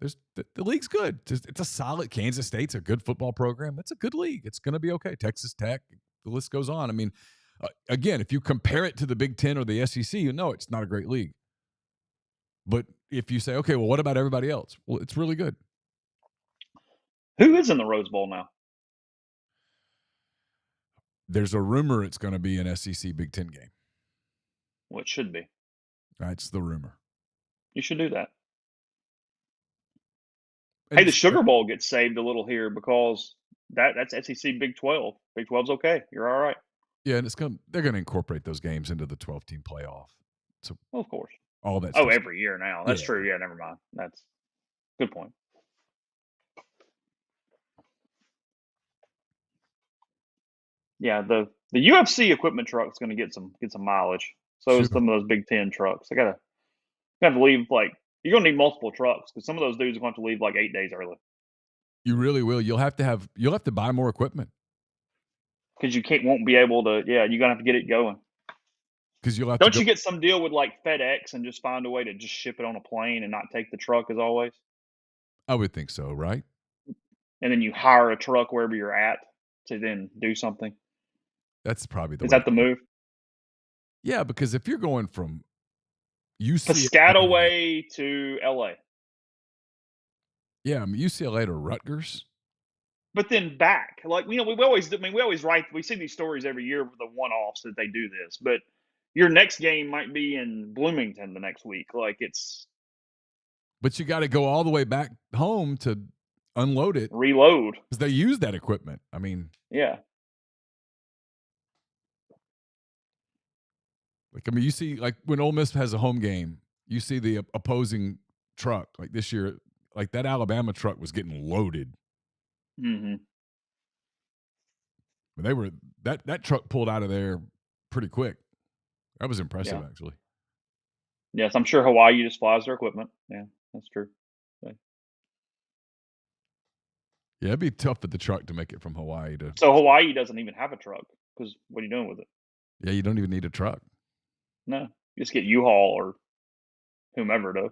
The league's good. It's a solid. Kansas State's a good football program. It's a good league. It's going to be okay. Texas Tech. The list goes on. I mean, again, if you compare it to the Big Ten or the SEC, you know it's not a great league. But if you say, okay, well, what about everybody else? Well, it's really good. Who is in the Rose Bowl now? There's a rumor it's going to be an SEC Big Ten game. Well, it should be. That's the rumor. You should do that. Hey, the Sugar Bowl gets saved a little here because that's SEC Big 12. Big 12's okay. You're all right. Yeah, and they're going to incorporate those games into the 12-team playoff. So, well, of course. All that. Oh, every year now. That's true. Yeah, never mind. That's good point. Yeah, the UFC equipment truck's going to get some mileage. So is some of those Big Ten trucks. I gotta have to leave you're going to need multiple trucks because some of those dudes are going to leave 8 days early. You really will. You'll have to buy more equipment because you won't be able to. Yeah, you're going to have to get it going. Because you'll have. Don't you get some deal with FedEx and just find a way to just ship it on a plane and not take the truck as always? I would think so, right? And then you hire a truck wherever you're at to then do something. That's probably the. Is that the move? Yeah, because if you're going from Piscataway to LA. Yeah, I mean UCLA to Rutgers. But then back, we always we see these stories every year with the one-offs that they do this, but your next game might be in Bloomington the next week. But you got to go all the way back home to unload it, reload, because they use that equipment. I mean, yeah. You see, when Ole Miss has a home game, you see the opposing truck. This year, that Alabama truck was getting loaded. Mm-hmm. They were that truck pulled out of there pretty quick. That was impressive, actually. Yes, I'm sure Hawaii just flies their equipment. Yeah, that's true. Yeah, it'd be tough for the truck to make it from Hawaii to. So Hawaii doesn't even have a truck because what are you doing with it? Yeah, you don't even need a truck. No, you just get U-Haul or whomever to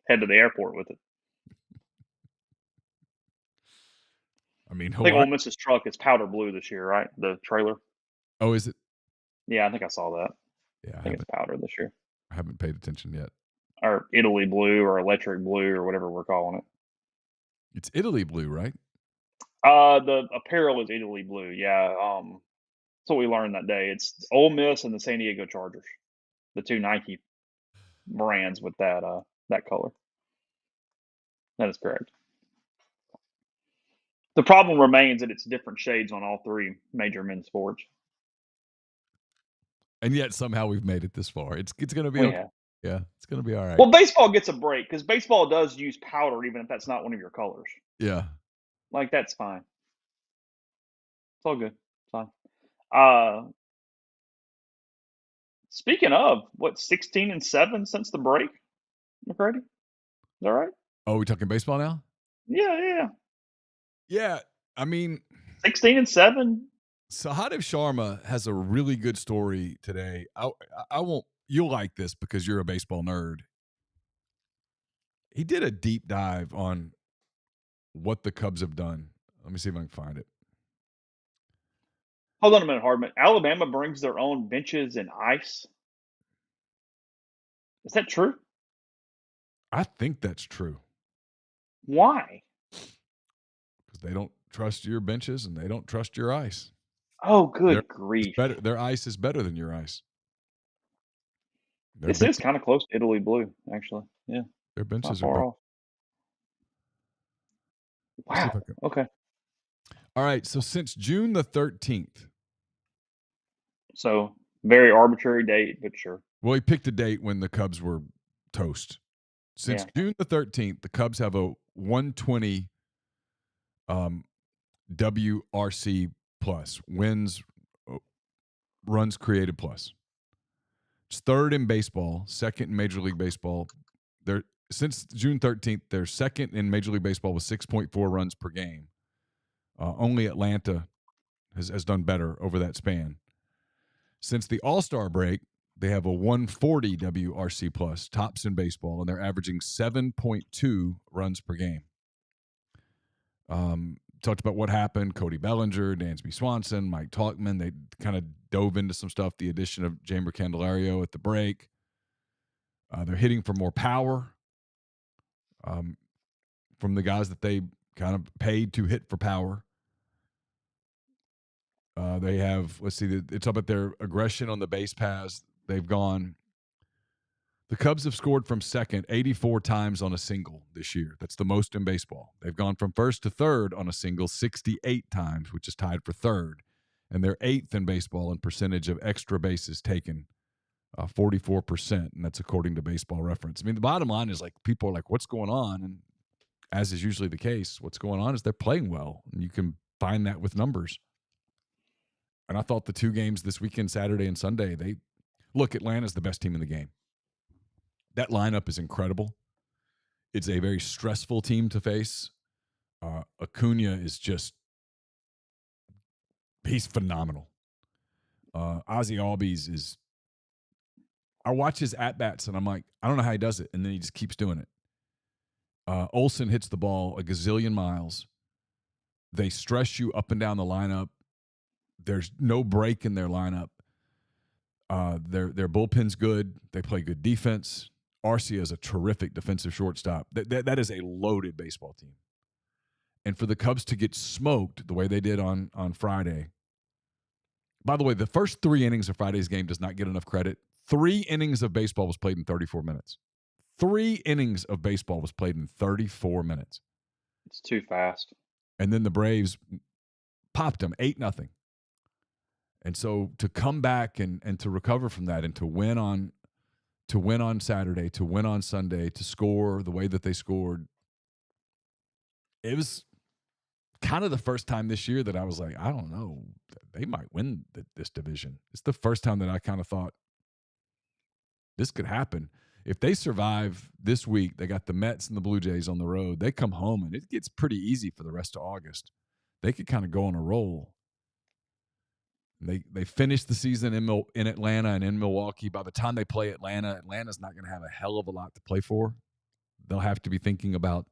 head to the airport with it. I mean, I think Ole Miss's truck is powder blue this year, right? The trailer. Oh, is it? Yeah, I think I saw that. Yeah, I think it's powder this year. I haven't paid attention yet. Or Italy blue or electric blue or whatever we're calling it. It's Italy blue, right? The apparel is Italy blue. Yeah. That's what we learned that day. It's Ole Miss and the San Diego Chargers, the two Nike brands with that color. That is correct. The problem remains that it's different shades on all three major men's sports. And yet somehow we've made it this far. It's going to be okay. Yeah, it's going to be all right. Well, baseball gets a break because baseball does use powder even if that's not one of your colors. Yeah. That's fine. It's all good. It's fine. Speaking of, 16-7 since the break, McCready? Is that right? Oh, we talking baseball now? Yeah. Yeah, I mean 16-7. Sahadev Sharma has a really good story today. I won't. You'll like this because you're a baseball nerd. He did a deep dive on what the Cubs have done. Let me see if I can find it. Hold on a minute, Hardman. Alabama brings their own benches and ice. Is that true? I think that's true Why? because they don't trust your benches and they don't trust your ice. Oh, Their good grief. Their ice is better than your ice. Their This is benches, kind of close to Italy blue, actually. Yeah, their it's not benches are far better. off. Let's see if I Wow. can. Okay. All right. So since June the 13th, So very arbitrary date, but sure. well, he picked a date when the Cubs were toast. Since Yeah. June the 13th, the Cubs have a 120 WRC plus, wins, runs created plus. It's third in baseball, second in Major League Baseball. They're since June 13th, they're second in Major League Baseball with 6.4 runs per game. Only Atlanta has done better over that span. Since the All-Star break, they have a 140 WRC plus, tops in baseball, and they're averaging 7.2 runs per game. Talked about what happened. Cody Bellinger, Dansby Swanson, Mike Tauchman. They kind of dove into some stuff. The addition of Jeimer Candelario at the break. They're hitting for more power from the guys that they kind of paid to hit for power. They have, let's see, it's up at their aggression on the base paths. They've gone. The Cubs have scored from second 84 times on a single this year. That's the most in baseball. They've gone from first to third on a single 68 times, which is tied for third. And they're eighth in baseball in percentage of extra bases taken, 44%. And that's according to Baseball Reference. I mean, the bottom line is like people are like, what's going on? And as is usually the case, what's going on is they're playing well. And you can find that with numbers. And I thought the two games this weekend, Saturday and Sunday, Atlanta's the best team in the game. That lineup is incredible. It's a very stressful team to face. Acuna is he's phenomenal. Ozzie Albies is, I watch his at-bats and I'm like, I don't know how he does it. And then he just keeps doing it. Olsen hits the ball a gazillion miles. They stress you up and down the lineup. There's no break in their lineup. Their bullpen's good. They play good defense. Arcia is a terrific defensive shortstop. That is a loaded baseball team. And for the Cubs to get smoked the way they did on Friday. By the way, the first 3 innings of Friday's game does not get enough credit. 3 innings of baseball was played in 34 minutes. 3 innings of baseball was played in 34 minutes. It's too fast. And then the Braves popped them 8-0. And so to come back and to recover from that and to win on Saturday, to win on Sunday, to score the way that they scored, it was kind of the first time this year that I was like, I don't know, they might win this division. It's the first time that I kind of thought this could happen. If they survive this week, they got the Mets and the Blue Jays on the road. They come home, and it gets pretty easy for the rest of August. They could kind of go on a roll. They finish the season in Atlanta and in Milwaukee. By the time they play Atlanta, Atlanta's not going to have a hell of a lot to play for. They'll have to be thinking about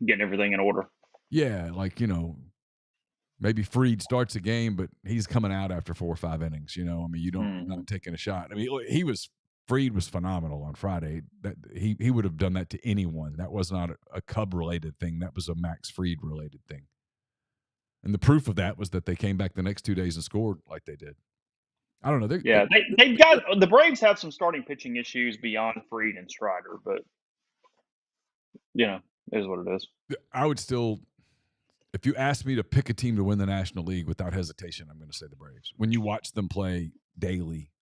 getting everything in order. Yeah, like, maybe Fried starts a game, but he's coming out after 4 or 5 innings. I mean, you're not taking a shot. I mean, Fried was phenomenal on Friday. That he would have done that to anyone. That was not a Cub related thing. That was a Max Fried related thing. And the proof of that was that they came back the next 2 days and scored like they did. I don't know. They've got the Braves have some starting pitching issues beyond Fried and Strider, but it is what it is. I would still, if you ask me to pick a team to win the National League without hesitation, I'm going to say the Braves. When you watch them play daily,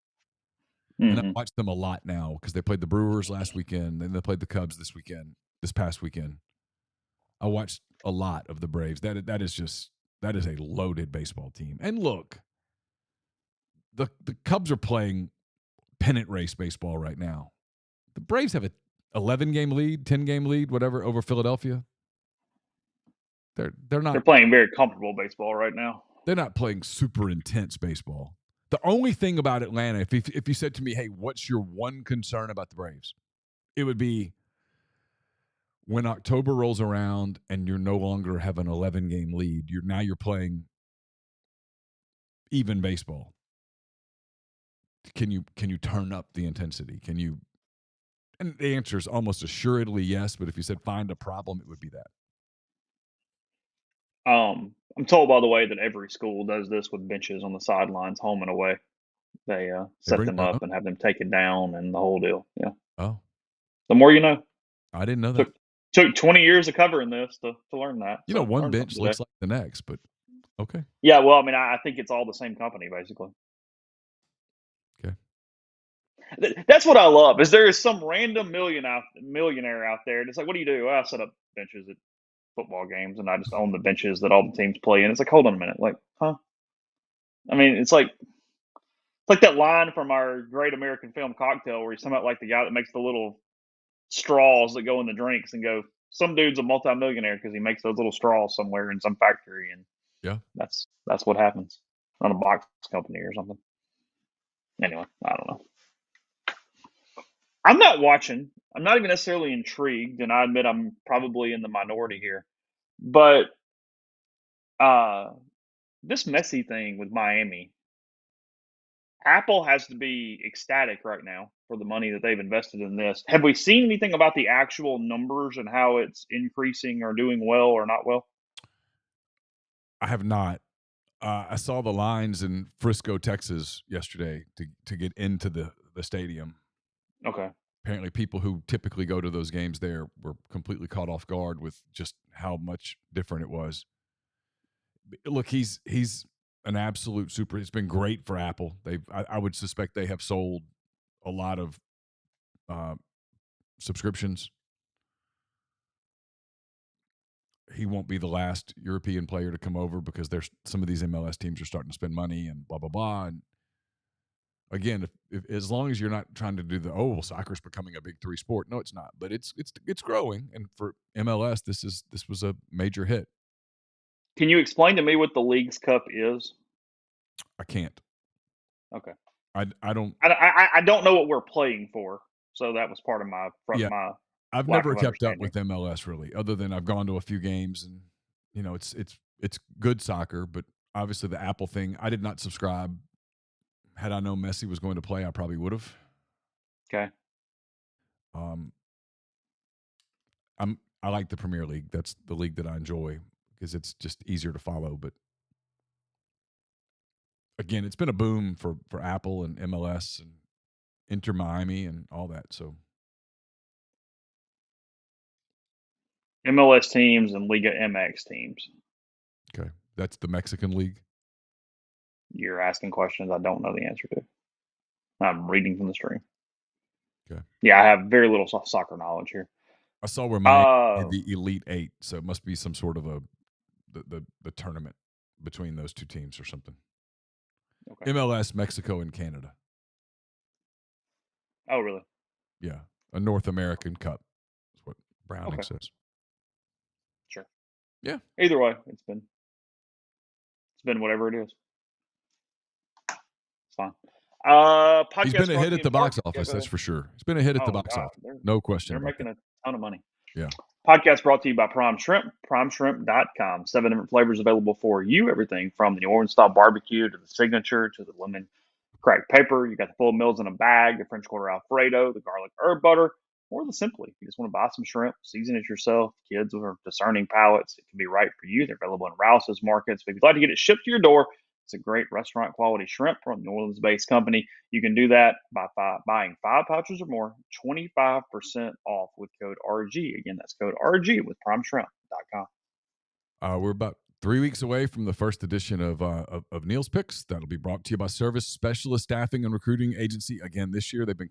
and I watch them a lot now because they played the Brewers last weekend, and they played the Cubs this past weekend. I watched a lot of the Braves. That is a loaded baseball team. And look, the Cubs are playing pennant race baseball right now. The Braves have a 11-game lead, 10-game lead, whatever, over Philadelphia. They're not. They're playing very comfortable baseball right now. They're not playing super intense baseball. The only thing about Atlanta, if you said to me, hey, what's your one concern about the Braves? It would be when October rolls around and you're no longer have an 11-game lead, you're playing even baseball. Can you turn up the intensity? Can you? And the answer is almost assuredly yes. But if you said find a problem, it would be that. I'm told, by the way, that every school does this with benches on the sidelines, home and away. They set bring them their up own? and have them taken down and the whole deal. Yeah. Oh, The more you know. I didn't know that. Took 20 years of covering this to learn that. You know, So one learned bench something today. looks like the next, but okay. Yeah, well, I mean, I think it's all the same company, basically. Okay. That's what I love. Is there is some random millionaire out there? And it's like, what do you do? Well, I set up benches at football games, and I just own the benches that all the teams play in. It's like, hold on a minute, like, huh? I mean, it's like that line from our Great American Film Cocktail, where he's talking about like the guy that makes the little straws that go in the drinks, and go, some dude's a multimillionaire because he makes those little straws somewhere in some factory, and Yeah. that's what happens on a box company or something. Anyway, I don't know. I'm not watching. I'm not even necessarily intrigued, and I admit I'm probably in the minority here. But uh, this Messi thing with Miami, Apple has to be ecstatic right now for the money that they've invested in this. Have we seen anything about the actual numbers and how it's increasing or doing well or not well? I have not. I saw the lines in Frisco, Texas yesterday to get into the stadium. Okay. Apparently, people who typically go to those games there were completely caught off guard with just how much different it was. Look, he's an absolute super. It's been great for Apple. I would suspect they have sold a lot of subscriptions. He won't be the last European player to come over because there's some of these MLS teams are starting to spend money and blah blah blah. And again, if as long as you're not trying to do the soccer's becoming a big three sport, no, it's not. But it's growing, and for MLS, this was a major hit. Can you explain to me what the League's Cup is? I can't. Okay. I don't. I don't know what we're playing for, so that was part of my my. I've lack never of kept up understanding. with MLS really, other than I've gone to a few games, and you know it's good soccer, but obviously the Apple thing, I did not subscribe. Had I known Messi was going to play, I probably would have. Okay. I like the Premier League. That's the league that I enjoy because it's just easier to follow. But again, it's been a boom for Apple and MLS and Inter Miami and all that. So MLS teams and Liga MX teams. okay, that's the Mexican league. You're asking questions I don't know the answer to. I'm reading from the stream. Okay. Yeah, I have very little soccer knowledge here. I saw where Miami did the Elite Eight, so it must be some sort of the tournament between those two teams or something. Okay. MLS, Mexico, and Canada. Oh, really? Yeah, a North American Cup is what Browning says. Sure. Yeah. Either way, it's been whatever it is. It's fine. Podcast He's been a hit at the box office, that's for sure. He's been a hit at the box office. No question. They're making a ton of money. Yeah. Podcast brought to you by Prime Shrimp, primeshrimp.com. 7 different flavors available for you. Everything from the New Orleans style barbecue to the signature to the lemon cracked pepper. You got the full meals in a bag, the French Quarter Alfredo, the garlic herb butter, or the simply. If you just want to buy some shrimp, season it yourself. Kids with discerning palates, it can be right for you. They're available in Rouse's markets. But if you'd like to get it shipped to your door, it's a great restaurant quality shrimp from a New Orleans based company. You can do that by buying 5 pouches or more, 25% off with code RG. Again, that's code RG with primeshrimp.com. We're about 3 weeks away from the first edition of Neal's Picks. That'll be brought to you by Service Specialist Staffing and Recruiting Agency. Again, this year they've been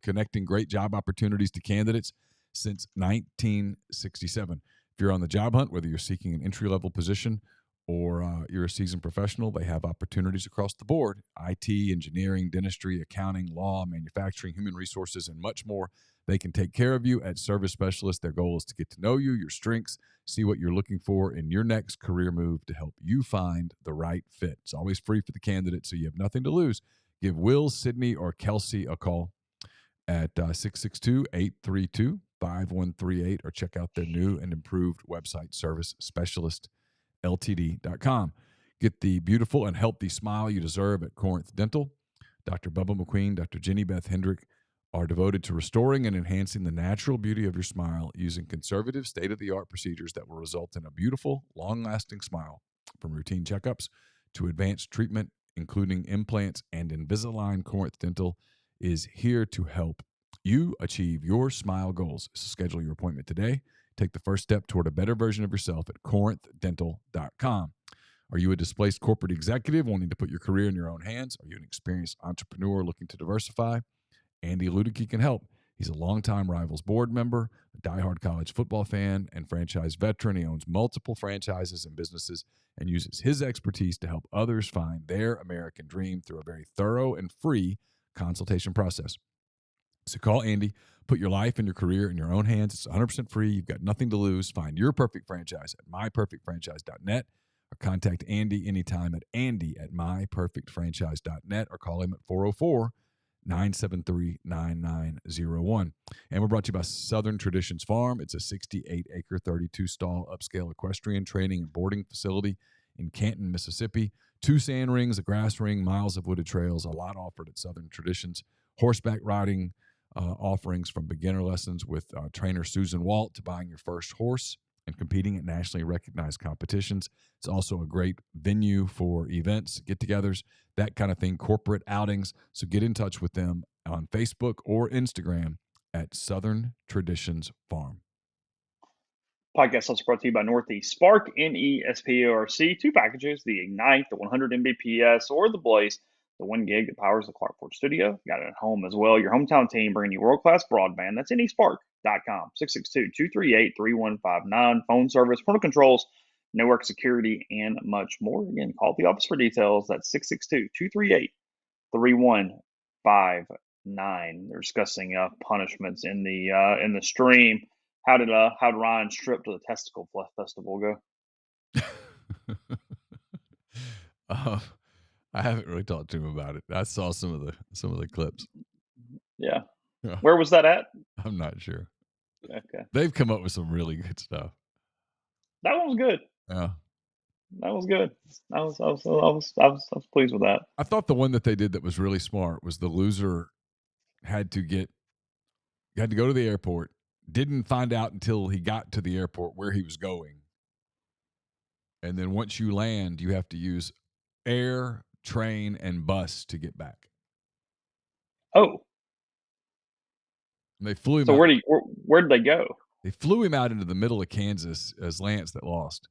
connecting great job opportunities to candidates since 1967. If you're on the job hunt, whether you're seeking an entry-level position or you're a seasoned professional, they have opportunities across the board: IT, engineering, dentistry, accounting, law, manufacturing, human resources, and much more. They can take care of you at Service Specialist. Their goal is to get to know you, your strengths, see what you're looking for in your next career move to help you find the right fit. It's always free for the candidate, so you have nothing to lose. Give Will, Sydney, or Kelsey a call at 662-832 5138 or check out their new and improved website, Service Specialist Ltd.com. Get the beautiful and healthy smile you deserve at Corinth Dental. Dr. Bubba McQueen, Dr. Jenny Beth Hendrick are devoted to restoring and enhancing the natural beauty of your smile using conservative, state-of-the-art procedures that will result in a beautiful, long-lasting smile. From routine checkups to advanced treatment, including implants and Invisalign, Corinth Dental is here to help you achieve your smile goals. So schedule your appointment today. Take the first step toward a better version of yourself at corinthdental.com. Are you a displaced corporate executive wanting to put your career in your own hands? Are you an experienced entrepreneur looking to diversify? Andy Ludicky can help. He's a longtime Rivals board member, a diehard college football fan, and franchise veteran. He owns multiple franchises and businesses and uses his expertise to help others find their American dream through a very thorough and free consultation process. So call Andy, put your life and your career in your own hands. It's 100% free. You've got nothing to lose. Find your perfect franchise at myperfectfranchise.net or contact Andy anytime at andy@myperfectfranchise.net or call him at 404-973-9901. And we're brought to you by Southern Traditions Farm. It's a 68-acre, 32-stall upscale equestrian training and boarding facility in Canton, Mississippi. 2 sand rings, a grass ring, miles of wooded trails, a lot offered at Southern Traditions. Horseback riding offerings from beginner lessons with trainer Susan Walt to buying your first horse and competing at nationally recognized competitions. It's also a great venue for events, get-togethers, that kind of thing, corporate outings. So get in touch with them on Facebook or Instagram at Southern Traditions Farm. Podcast also brought to you by Northeast Spark, NESPARC. 2 packages, the Ignite, the 100 Mbps, or the Blaze, the 1 gig that powers the Clarkport studio. Got it at home as well. Your hometown team bringing you world-class broadband. That's nespark.com. 662-238-3159. Phone service, parental controls, network security, and much more. Again, call the office for details. That's 662-238-3159. They're discussing punishments in the stream. How did Ryan's trip to the Testicle Festival go? I haven't really talked to him about it. I saw some of the clips. Yeah. Where was that at? I'm not sure. Okay. They've come up with some really good stuff. That one was good. Yeah. That was good. I was pleased with that. I thought the one that they did that was really smart was the loser had to go to the airport, didn't find out until he got to the airport where he was going. And then once you land, you have to use air, train, and bus to get back. Oh. And they flew him out. So where did they go? They flew him out into the middle of Kansas as Lance that lost.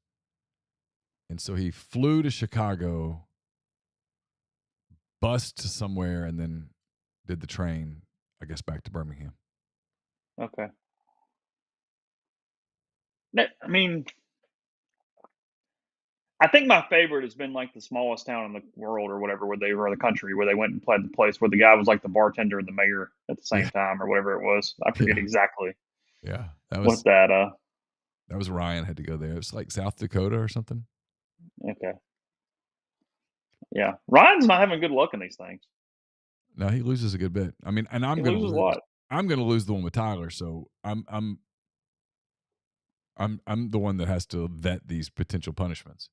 And so he flew to Chicago, bused to somewhere, and then did the train, I guess, back to Birmingham. Okay. I mean, I think my favorite has been like the smallest town in the world or whatever, or the country, where they went and played the place where the guy was like the bartender and the mayor at the same time or whatever it was. I forget exactly. Yeah. That was Ryan had to go there. It was like South Dakota or something. Okay. Yeah. Ryan's not having good luck in these things. No, he loses a good bit. I mean, and I'm going to lose a lot. I'm going to lose the one with Tyler, so I'm the one that has to vet these potential punishments.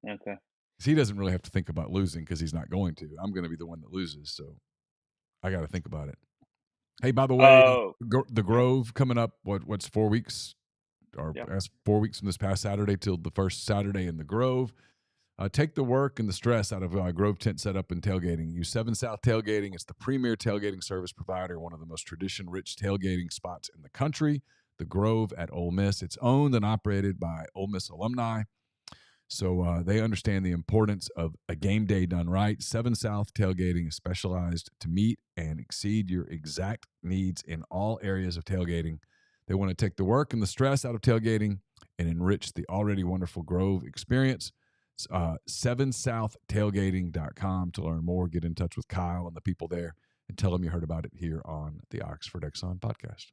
Okay. He doesn't really have to think about losing because he's not going to. I'm going to be the one that loses, so I got to think about it. Hey, by the way, the Grove coming up. What's 4 weeks? Or 4 weeks from this past Saturday till the first Saturday in the Grove. Take the work and the stress out of Grove Tent Setup and Tailgating. Use 7 South Tailgating. It's the premier tailgating service provider, one of the most tradition-rich tailgating spots in the country. The Grove at Ole Miss. It's owned and operated by Ole Miss alumni. So they understand the importance of a game day done right. 7 South Tailgating is specialized to meet and exceed your exact needs in all areas of tailgating. They want to take the work and the stress out of tailgating and enrich the already wonderful Grove experience. 7southtailgating.com to learn more. Get in touch with Kyle and the people there and tell them you heard about it here on the Oxford Exxon Podcast.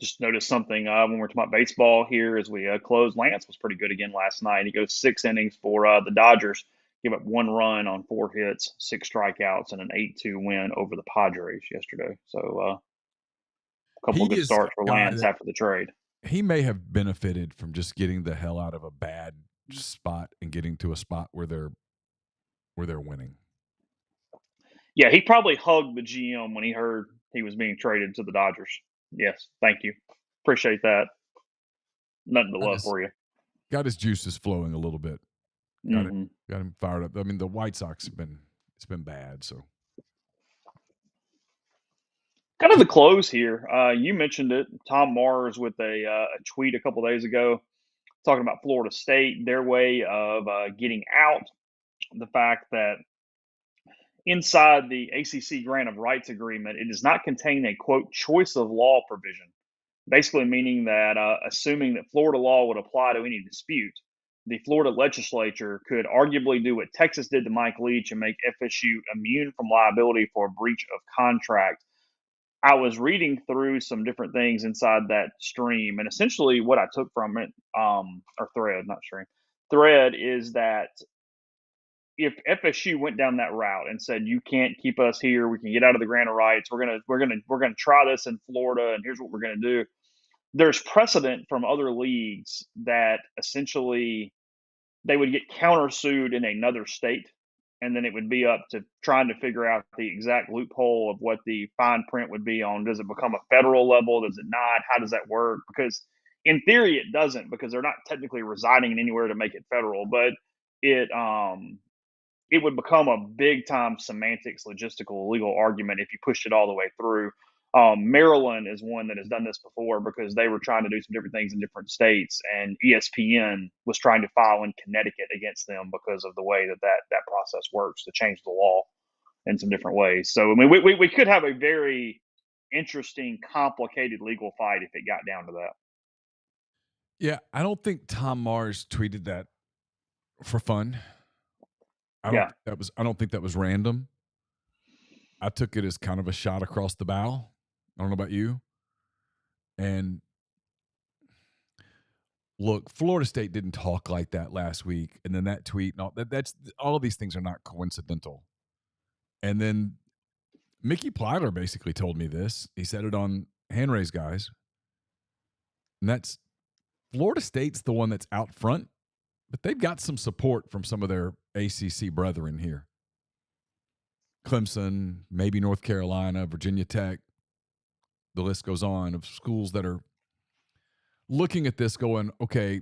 Just noticed something when we're talking about baseball here as we close. Lance was pretty good again last night. He goes 6 innings for the Dodgers, give up 1 run on 4 hits, 6 strikeouts, and an 8-2 win over the Padres yesterday. So couple He of good is a starts for guy Lance that after the trade. he may have benefited from just getting the hell out of a bad spot and getting to a spot where they're winning. Yeah, he probably hugged the GM when he heard he was being traded to the Dodgers. Yes, thank you. Appreciate that. Nothing but love for you. Got his juices flowing a little bit. Got Mm-hmm. him fired up. I mean, the White Sox it's been bad. So Kind of the close here. You mentioned it. Tom Mars with a tweet a couple days ago talking about Florida State, their way of getting out. The fact that inside the ACC grant of rights agreement, it does not contain a quote choice of law provision, basically meaning that assuming that Florida law would apply to any dispute, the Florida legislature could arguably do what Texas did to Mike Leach and make FSU immune from liability for a breach of contract. I was reading through some different things inside that stream, and essentially what I took from it, or thread, not stream, thread, is that if FSU went down that route and said you can't keep us here, we can get out of the grant of rights. We're gonna try this in Florida, and here's what we're gonna do. There's precedent from other leagues that essentially they would get countersued in another state, and then it would be up to trying to figure out the exact loophole of what the fine print would be on. Does it become a federal level? Does it not? How does that work? Because in theory, it doesn't, because they're not technically residing anywhere to make it federal, but it it would become a big time semantics, logistical, legal argument if you pushed it all the way through. Maryland is one that has done this before because they were trying to do some different things in different states, and ESPN was trying to file in Connecticut against them because of the way that process works to change the law in some different ways. So, I mean, we could have a very interesting, complicated legal fight if it got down to that. yeah, I don't think Tom Mars tweeted that for fun. I don't think that was random. I took it as kind of a shot across the bow. I don't know about you. And look, Florida State didn't talk like that last week, and then that tweet, and that's all of these things are not coincidental. And then Mickey Plyler basically told me this. He said it on Hand Raise Guys, and that's Florida State's the one that's out front, but they've got some support from some of their ACC brethren here. Clemson, maybe North Carolina, Virginia Tech. The list goes on of schools that are looking at this going, okay,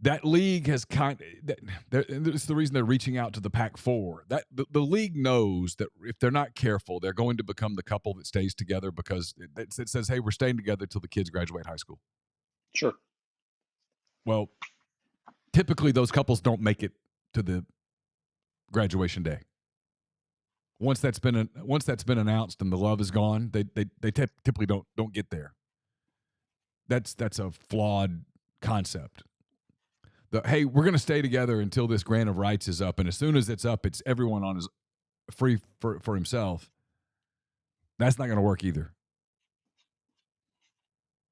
that league has it's the reason they're reaching out to the Pac-4. That the league knows that if they're not careful, they're going to become the couple that stays together because it says, hey, we're staying together till the kids graduate high school. Sure. Well, typically those couples don't make it to the graduation day. Once that's been announced and the love is gone, they typically don't get there. That's a flawed concept. Hey, we're going to stay together until this grant of rights is up, and as soon as it's up, it's everyone on his free for himself. That's not going to work either.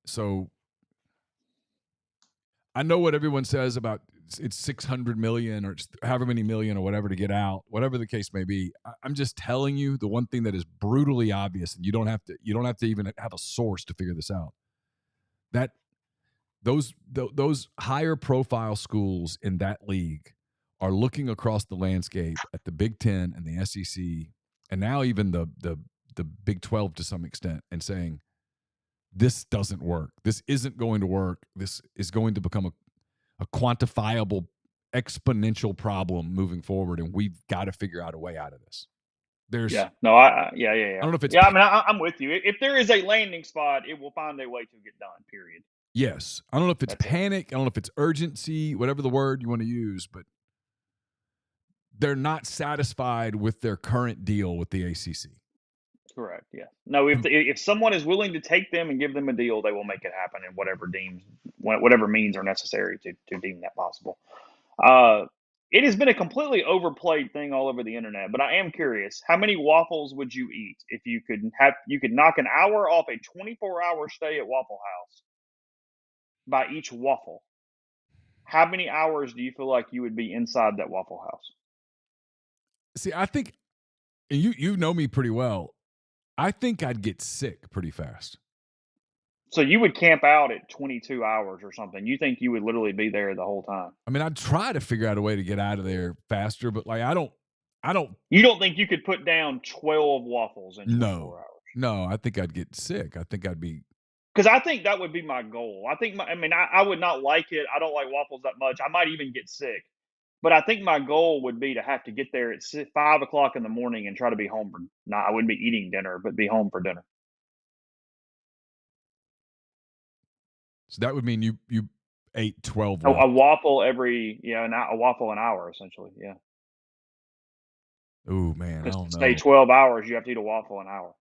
So I know what everyone says about it's 600 million or it's however many million or whatever to get out, whatever the case may be. I'm just telling you the one thing that is brutally obvious, and you don't have to even have a source to figure this out. That those higher profile schools in that league are looking across the landscape at the Big Ten and the SEC, and now even the Big 12 to some extent, and saying, this doesn't work. This isn't going to work. This is going to become a quantifiable, exponential problem moving forward, and we've got to figure out a way out of this. I don't know if it's. I mean, I'm with you. If there is a landing spot, it will find a way to get done. Period. Yes. I don't know if it's panic. I don't know if it's urgency, whatever the word you want to use, but they're not satisfied with their current deal with the ACC. Correct. Yeah. No, if someone is willing to take them and give them a deal, they will make it happen in whatever means are necessary to deem that possible. It has been a completely overplayed thing all over the internet, but I am curious, how many waffles would you eat if you could knock an hour off a 24-hour stay at Waffle House by each waffle? How many hours do you feel like you would be inside that Waffle House? See, I think you know me pretty well. I think I'd get sick pretty fast. So you would camp out at 22 hours or something. You think you would literally be there the whole time? I mean, I'd try to figure out a way to get out of there faster, but like I don't. You don't think you could put down 12 waffles in 24 hours? No, I think I'd get sick. I think I'd be. Because I think that would be my goal. I would not like it. I don't like waffles that much. I might even get sick. But I think my goal would be to have to get there at 5 o'clock in the morning and try to be home for. I wouldn't be eating dinner, but be home for dinner. So that would mean you ate 12 A waffles. waffle every a waffle an hour essentially. Yeah. Oh man, I don't To know. stay 12 hours, you have to eat a waffle an hour.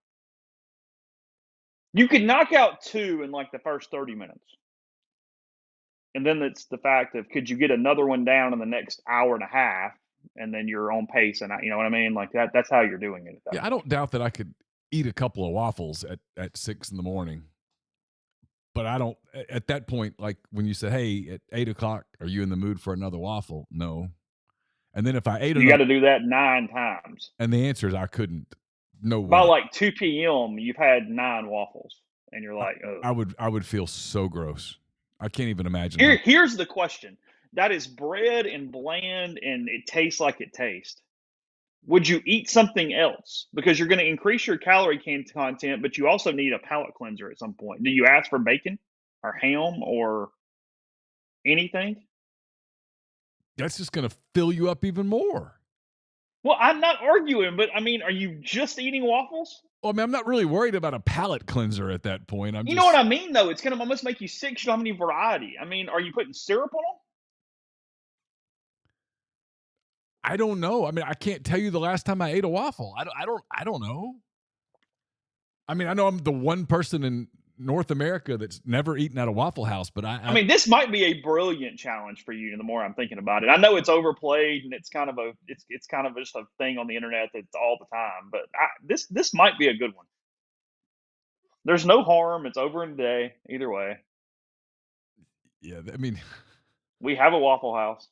You could knock out 2 in like the first 30 minutes. And then it's the fact of could you get another one down in the next hour and a half, and then you're on pace, and you know what I mean? Like that's how you're doing it. Yeah, I don't doubt that I could eat a couple of waffles at 6 a.m. But I don't at that point, like when you said, hey, at 8 o'clock, are you in the mood for another waffle? No. And then if I ate You got to do that 9 times. And the answer is I couldn't. No way. By like 2 p.m., you've had 9 waffles, and you're like, oh. I would feel so gross. I can't even imagine. Here's the question. That is bread and bland, and it tastes like it tastes. Would you eat something else? Because you're going to increase your calorie content, but you also need a palate cleanser at some point. Do you ask for bacon or ham or anything? That's just going to fill you up even more. Well, I'm not arguing, but I mean, are you just eating waffles? Well, I mean, I'm not really worried about a palate cleanser at that point. You know what I mean, though? It's going to almost make you sick. You don't have any variety. I mean, are you putting syrup on them? I don't know. I mean, I can't tell you the last time I ate a waffle. I don't know. I mean, I know I'm the one person in North America that's never eaten at a Waffle House, but I mean, this might be a brilliant challenge for you. The more I'm thinking about it, I know it's overplayed and it's kind of just a thing on the internet that's all the time. But this might be a good one. There's no harm. It's over in a day. Either way. Yeah, I mean, we have a Waffle House.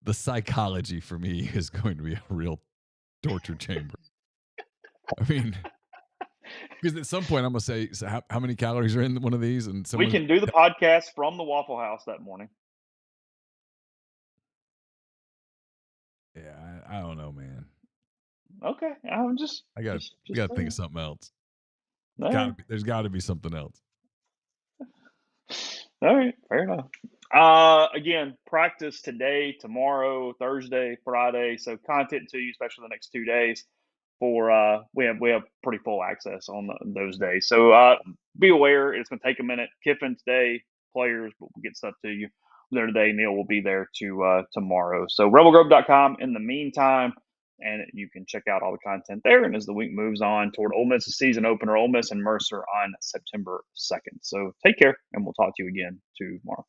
The psychology for me is going to be a real torture chamber. I mean, because at some point I'm going to say, so how many calories are in one of these? And we can do the podcast from the Waffle House that morning. Yeah, I don't know, man. Okay, I got to think of something else. Right. There's got to be something else. All right, fair enough. Again, practice today, tomorrow, Thursday, Friday. So content to you, especially the next 2 days. For we have pretty full access on those days. So be aware, it's going to take a minute. Kiffin today, players, but we'll get stuff to you there today. Neal will be there tomorrow. So rebelgrove.com in the meantime, and you can check out all the content there. And as the week moves on toward Ole Miss's season opener, Ole Miss and Mercer on September 2nd. So take care, and we'll talk to you again tomorrow.